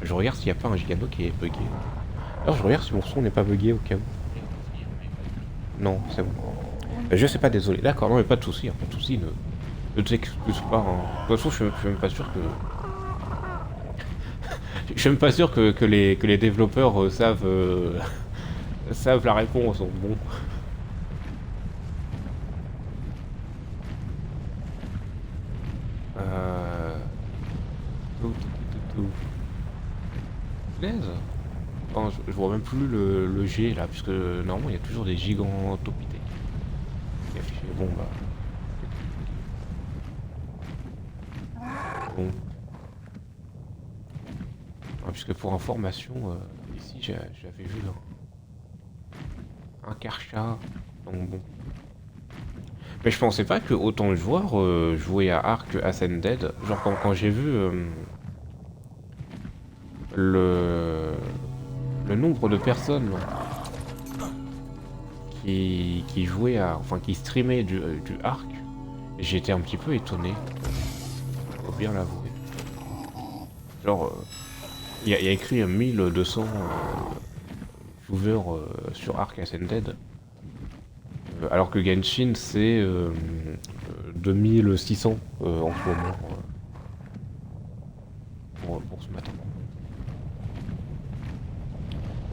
S1: Je regarde s'il n'y a pas un Gigano qui est bugué. Alors, je regarde si mon son n'est pas bugué au cas où. Non, c'est bon. Je sais pas, désolé. D'accord, non, mais pas de soucis, hein, pas de soucis. Ne t'excuse pas. Hein. De toute façon, je suis même pas sûr que. Je suis même pas sûr que les développeurs savent la réponse. Donc bon. Euh... Tout. Punaise. Oh, je vois même plus le G là, puisque normalement il y a toujours des gigantopithèques qui est affiché. Bon bah. Bon. Ah, puisque pour information, ici j'avais vu un Karcha. Donc bon. Mais je pensais pas que autant de joueurs jouaient à Ark Ascended. Genre quand j'ai vu le, le nombre de personnes qui jouaient à. Enfin qui streamaient du Ark, j'étais un petit peu étonné. Faut bien l'avouer. Genre, il y a écrit 1200 viewers sur Ark Ascended. Alors que Genshin c'est 2600 en ce moment pour ce matin.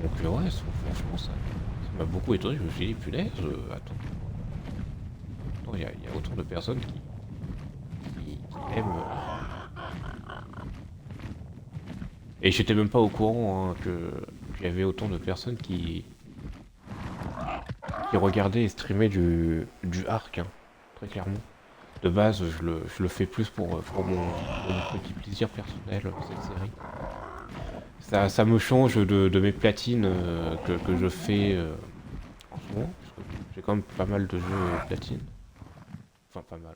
S1: Donc ouais, franchement ça m'a beaucoup étonné, je me suis dit punaise, attends, il y a autant de personnes qui aiment. Et j'étais même pas au courant hein, qu'il y avait autant de personnes qui regardaient et streamaient du Ark, hein, très clairement. De base, je le fais plus pour mon petit plaisir personnel, cette série. Ça me change de mes platines que je fais en ce moment, parce que j'ai quand même pas mal de jeux platine. Enfin, pas mal.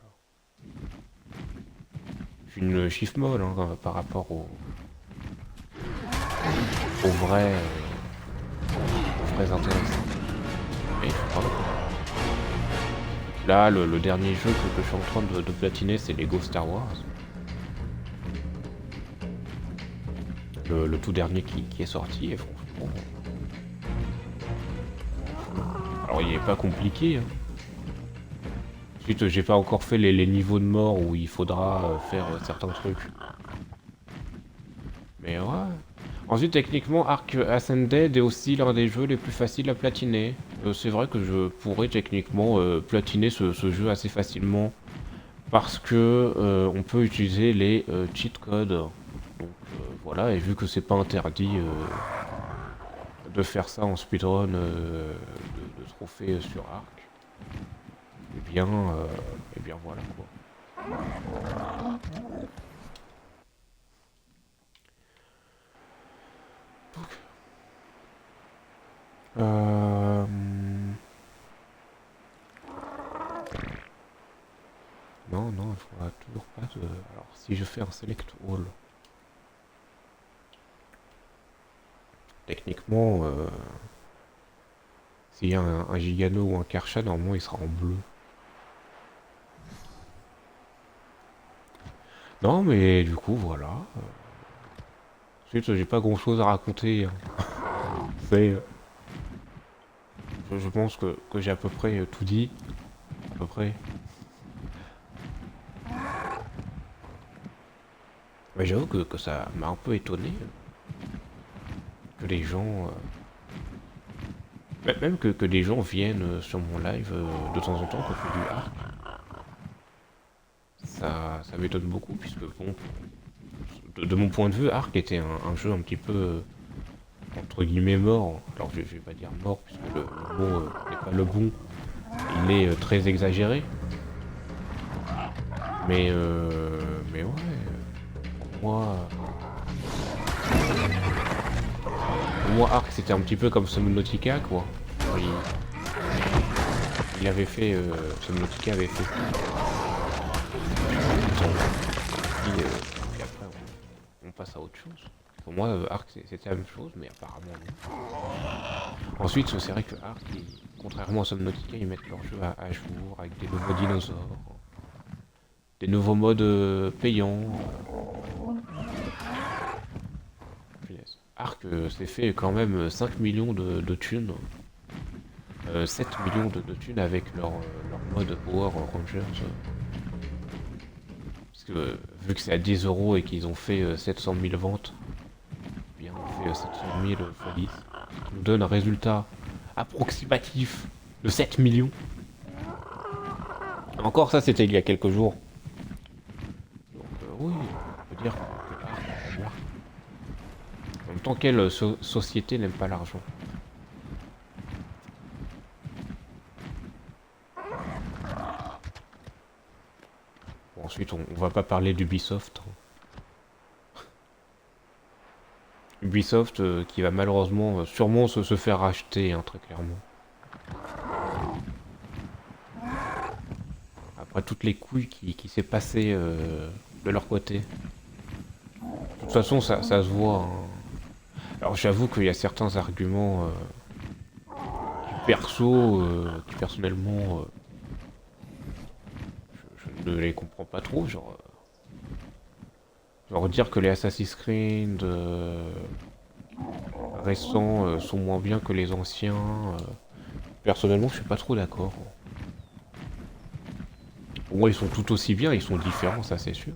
S1: J'ai une chiffre molle hein, par rapport aux vrais intéressants. Mais je sais pas. Là, le dernier jeu que je suis en train de platiner, c'est Lego Star Wars. Le tout dernier qui est sorti, et franchement. Alors, il est pas compliqué. Hein. Ensuite, j'ai pas encore fait les niveaux de mort où il faudra faire certains trucs. Mais ouais. Ensuite, techniquement, Ark Ascended est aussi l'un des jeux les plus faciles à platiner. C'est vrai que je pourrais techniquement platiner ce jeu assez facilement parce que on peut utiliser les cheat codes. Donc voilà, et vu que c'est pas interdit de faire ça en speedrun de trophées sur Ark, et bien voilà quoi. Euh... Non, non, je vois toujours pas de. Alors, si je fais un select all, techniquement, s'il y a un Gigano ou un Karcha, normalement il sera en bleu. Non, mais du coup, voilà. Ensuite, j'ai pas grand chose à raconter. Hein. C'est. Je pense que j'ai à peu près tout dit. À peu près. Mais j'avoue que ça m'a un peu étonné. Que les gens. Même que des gens viennent sur mon live de temps en temps quand je fais du Ark. ça m'étonne beaucoup, puisque bon, de mon point de vue, Ark était un jeu un petit peu, entre guillemets, mort. Alors je vais pas dire mort, puisque le mot n'est pas le bon. Il est très exagéré. Mais ouais, pour moi Ark c'était un petit peu comme Subnautica, quoi. Il, il avait fait, Subnautica avait fait. Puis après on passe à autre chose. Pour moi, Ark c'était la même chose, mais apparemment non. Ensuite, c'est vrai que Ark, contrairement à Subnautica, ils mettent leur jeu à jour avec des nouveaux dinosaures, des nouveaux modes payants. Punaise. Ark s'est fait quand même 5 millions de thunes. 7 millions de thunes avec leur mode Power Rangers. Parce que vu que c'est à 10 euros et qu'ils ont fait 700 000 ventes, eh bien on fait 700 000 x 10, ce qui nous donne un résultat approximatif de 7 millions. Encore ça c'était il y a quelques jours. Donc oui, on peut dire que Ark est mort. En même temps, quelle société n'aime pas l'argent? Bon, ensuite, on va pas parler d'Ubisoft. Ubisoft qui va malheureusement sûrement se faire racheter, hein, très clairement. Après toutes les couilles qui s'est passé de leur côté. De toute façon, ça se voit, hein. Alors j'avoue qu'il y a certains arguments qui personnellement, je ne les comprends pas trop. Genre dire que les Assassin's Creed récents sont moins bien que les anciens. Personnellement, je suis pas trop d'accord. Pour moi, ils sont tout aussi bien, ils sont différents, ça c'est sûr.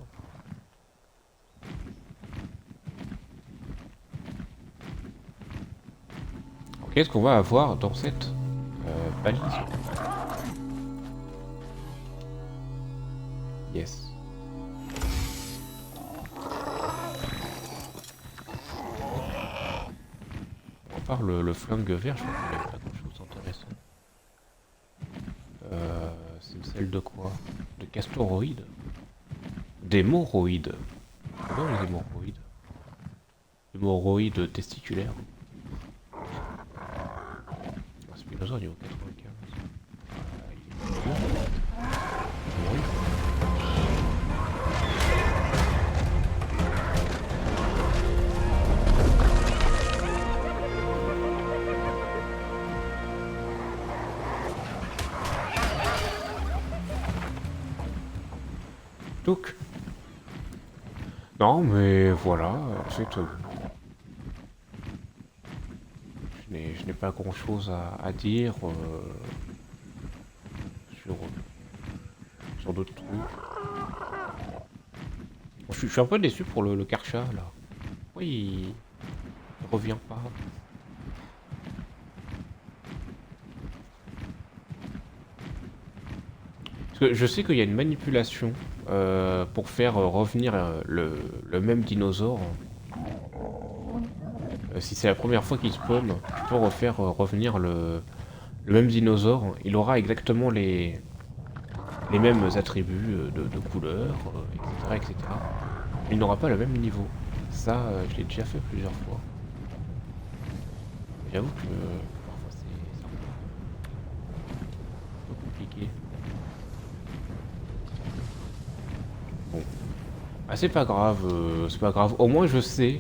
S1: Qu'est-ce qu'on va avoir dans cette balise? Yes. À part le flingue vert, je crois qu'il n'y a pas grand-chose d'intéressant. C'est une selle de quoi? De castoroïdes? D'hémorroïdes. Non, les hémorroïdes. Hémorroïdes testiculaires. Un Spinosaure niveau 95. Il est bien. Oui. Donc. Non, mais voilà, ensuite. Je n'ai pas grand chose à dire sur d'autres trucs. Je suis un peu déçu pour le Karcha là. Oui, il revient pas. Parce que je sais qu'il y a une manipulation pour faire revenir le même dinosaure. Si c'est la première fois qu'il spawn, tu peux refaire revenir le même dinosaure. Il aura exactement les mêmes attributs de couleur, etc., etc. Il n'aura pas le même niveau. Ça, je l'ai déjà fait plusieurs fois. J'avoue que parfois c'est un peu compliqué. Bon. Ah, c'est pas grave, c'est pas grave. Au moins je sais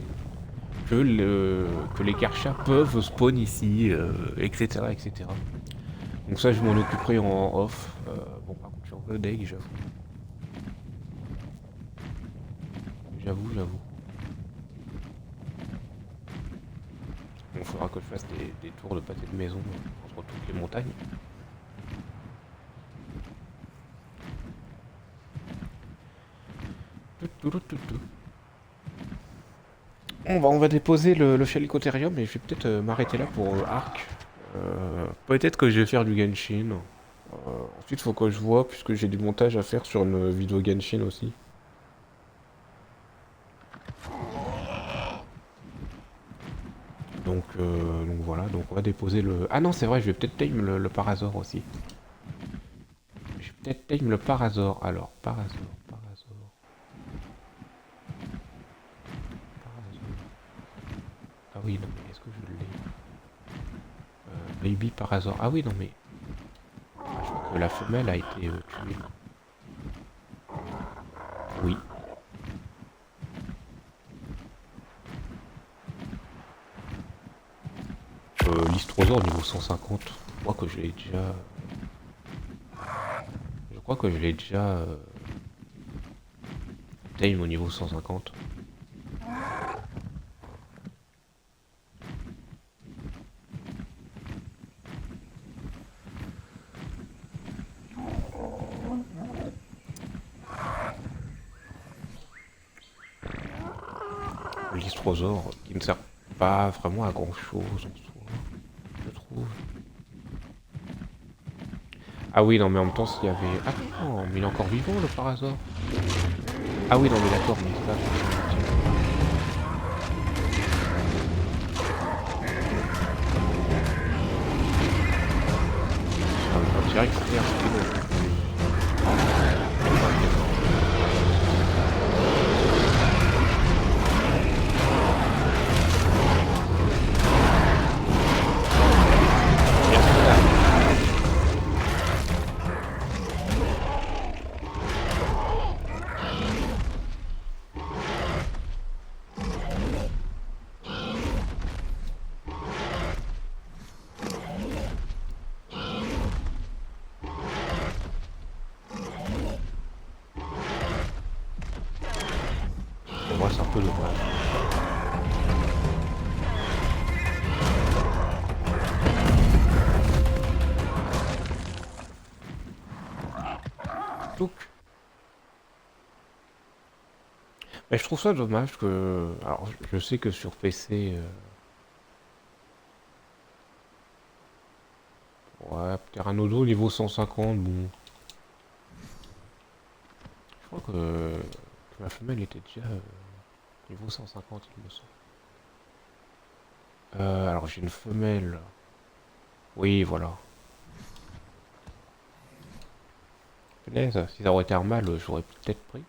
S1: que les Karchas peuvent spawn ici, etc., etc. Donc ça, je m'en occuperai en off. Bon, par contre, je suis un peu deg, j'avoue. J'avoue. Bon, faudra que je fasse des tours de pâté de maison entre toutes les montagnes. On va déposer le Chalicotérium et je vais peut-être m'arrêter là pour Ark. Peut-être que je vais faire du Genshin. Ensuite, faut que je vois, puisque j'ai du montage à faire sur une vidéo Genshin aussi. Donc voilà, donc on va déposer le... Ah non, c'est vrai, je vais peut-être tame le Parazor aussi. Je vais peut-être tame le Parazor. Alors, Parazor. Ah oui, non, mais est-ce que je l'ai Baby Parazor. Ah oui, non, mais... Je crois que la femelle a été tuée. Oui. L'Istrosaure niveau 150. Je crois que je l'ai déjà... Je crois que je l'ai déjà... Tame au niveau 150. L'Istrosaure qui ne sert pas vraiment à grand chose en soi, je trouve. Ah oui, non, mais en même temps, s'il y avait... Ah non, mais il est encore vivant le Parazor. Ah oui, non, mais d'accord, mais c'est pas... On dirait que c'était un peu... Pour moi, c'est un peu dommage. Donc... Mais je trouve ça dommage que... Alors, je sais que sur PC... Ouais, Pteranodon niveau 150, bon... Je crois que la femelle était déjà niveau 150, il me semble. Alors j'ai une femelle. Oui, voilà. Punaise, si ça aurait été un mâle, j'aurais peut-être pris.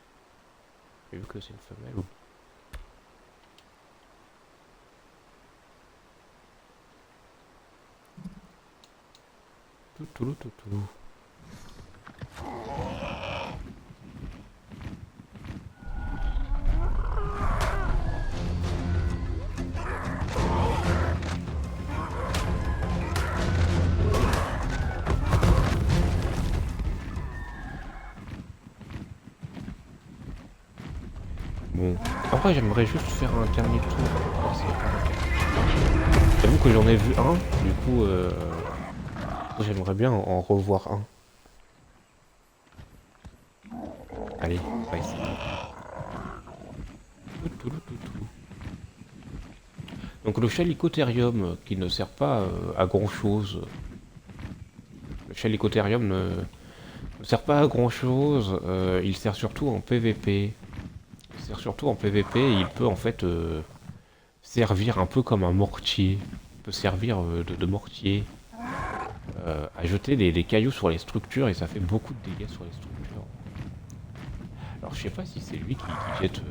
S1: Mais vu que c'est une femelle, ou... Tout. Bon. Après, j'aimerais juste faire un dernier tour. J'avoue que j'en ai vu un, du coup, j'aimerais bien en revoir un. Allez, on va essayer. Tout. Donc le Chalicotherium, qui ne sert pas à grand chose. Le Chalicotherium ne sert pas à grand chose, il sert surtout en PVP. Il sert surtout en PVP et il peut en fait servir un peu comme un mortier. Il peut servir de mortier à jeter des cailloux sur les structures et ça fait beaucoup de dégâts sur les structures. Alors je sais pas si c'est lui qui jette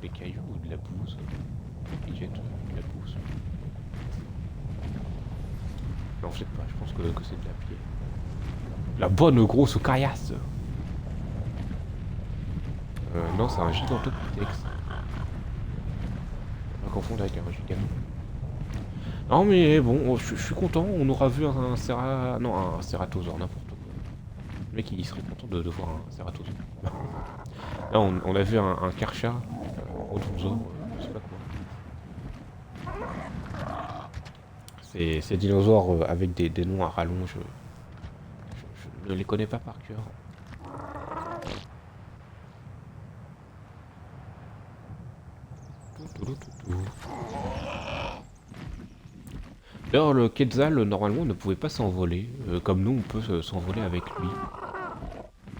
S1: des cailloux ou de la bouse. Qui jette de la bouse. Non, je sais pas, je pense que c'est de la pierre. La bonne grosse caillasse. Non, c'est un gigantopithèque. On va confondre avec un gigaton. Non mais bon, je suis content, on aura vu un cératosaure, n'importe quoi. Le mec il serait content de voir un cératosaure. Là on a vu un karcha, rhodonsaure, je sais pas quoi. Ces dinosaures avec des noms à rallonge, je ne les connais pas par cœur. D'ailleurs, le Quetzal, normalement, ne pouvait pas s'envoler, comme nous, on peut s'envoler avec lui.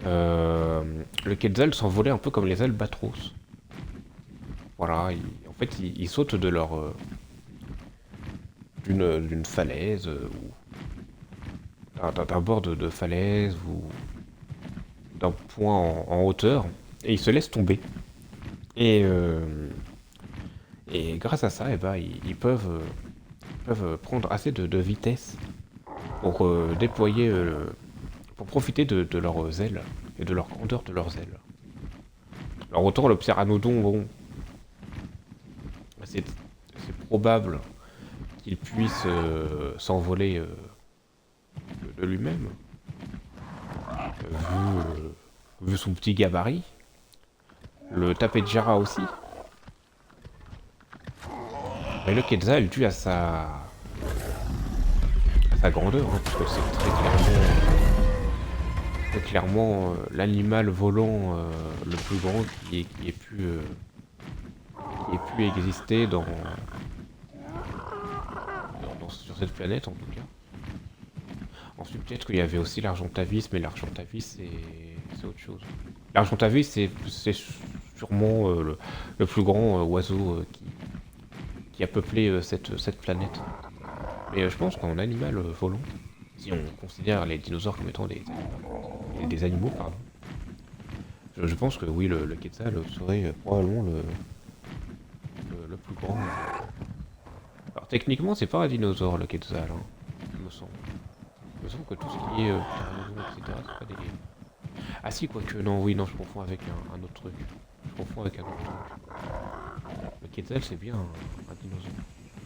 S1: Le Quetzal s'envolait un peu comme les albatros. Voilà, en fait, ils sautent de leur... d'une falaise, ou d'un bord de falaise, ou d'un point en hauteur, et ils se laissent tomber. Et, et grâce à ça, eh ben, ils peuvent prendre assez de vitesse pour déployer, pour profiter de leurs ailes et de leur grandeur de leurs ailes. Alors autant le pteranodon, bon, c'est probable qu'il puisse s'envoler de lui-même, vu son petit gabarit. Le tapejara aussi. Mais le quetzal, dû à sa grandeur, hein, parce que c'est très clairement l'animal volant le plus grand qui ait pu exister sur cette planète en tout cas. Ensuite, peut-être qu'il y avait aussi l'Argentavis, mais l'Argentavis c'est autre chose. L'Argentavis c'est sûrement le plus grand oiseau qui a peuplé cette planète. Mais je pense qu'en animal volant, si on considère les dinosaures comme étant des animaux, pardon, je pense que oui, le quetzal serait probablement le plus grand. Alors techniquement, c'est pas un dinosaure le quetzal, hein, il me semble. Il me semble que tout ce qui est pteranodon, etc., c'est pas des... Ah si, quoique, non, oui, non, je confonds avec un autre truc. Je confonds avec un autre truc. Le quetzal, c'est bien un dinosaure,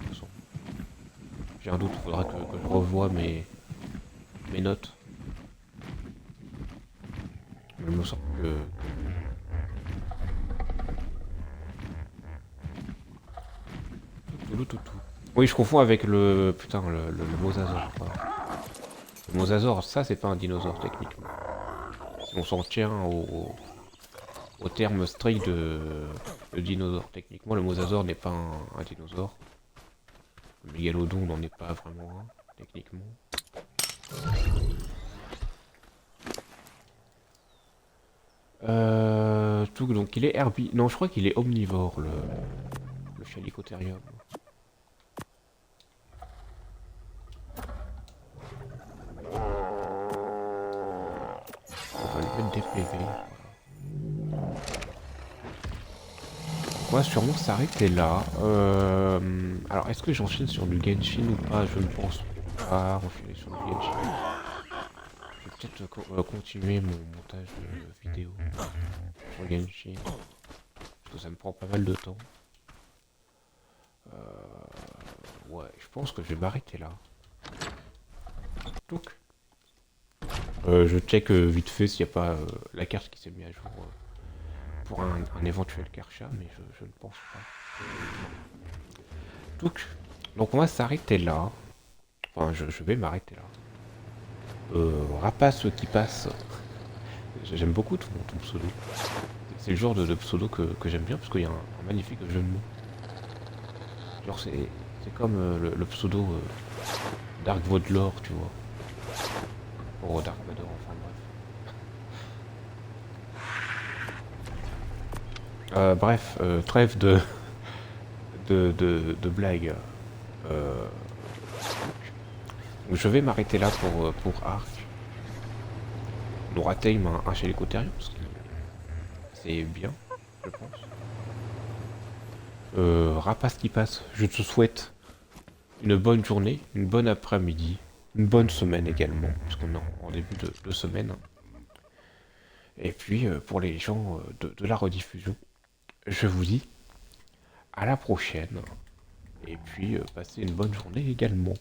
S1: il me semble. J'ai un doute, il faudra que je revoie mes notes. Mais il me semble que... Tout. Oui, je confonds avec le... Putain, le mosasaure. Voilà. Le mosasaure, ça, c'est pas un dinosaure, techniquement. Si on s'en tient au terme strict de dinosaure. Techniquement, le mosasaure n'est pas un dinosaure. Le mégalodon n'en est pas vraiment un, techniquement. Donc il est non, je crois qu'il est omnivore, le Chalicotherium. On va lui mettre des PV. On va sûrement s'arrêter là. Alors, est-ce que j'enchaîne sur du Genshin ou pas? Je ne pense pas enchaîner sur du Genshin. Je vais peut-être continuer mon montage de vidéo sur Genshin. Parce que ça me prend pas mal de temps. Ouais, je pense que je vais m'arrêter là. Donc, je check vite fait s'il n'y a pas la carte qui s'est mise à jour pour un éventuel Karcha, mais je ne pense pas. Donc on va s'arrêter là. Enfin, je vais m'arrêter là. Rapace qui passe. J'aime beaucoup ton pseudo. C'est le genre de pseudo que j'aime bien parce qu'il y a un magnifique jeu de mots. Genre c'est comme le pseudo Dark Vaudlore, tu vois. Oh, Dark Vador, enfin bref. Trêve de blagues. Donc je vais m'arrêter là pour Arc. On aura Tame un Chalicotherium, parce que c'est bien, je pense. Rapace qui passe, je te souhaite une bonne journée, une bonne après-midi, une bonne semaine également, puisqu'on est en début de semaine. Et puis pour les gens de la rediffusion, je vous dis à la prochaine. Et puis passez une bonne journée également.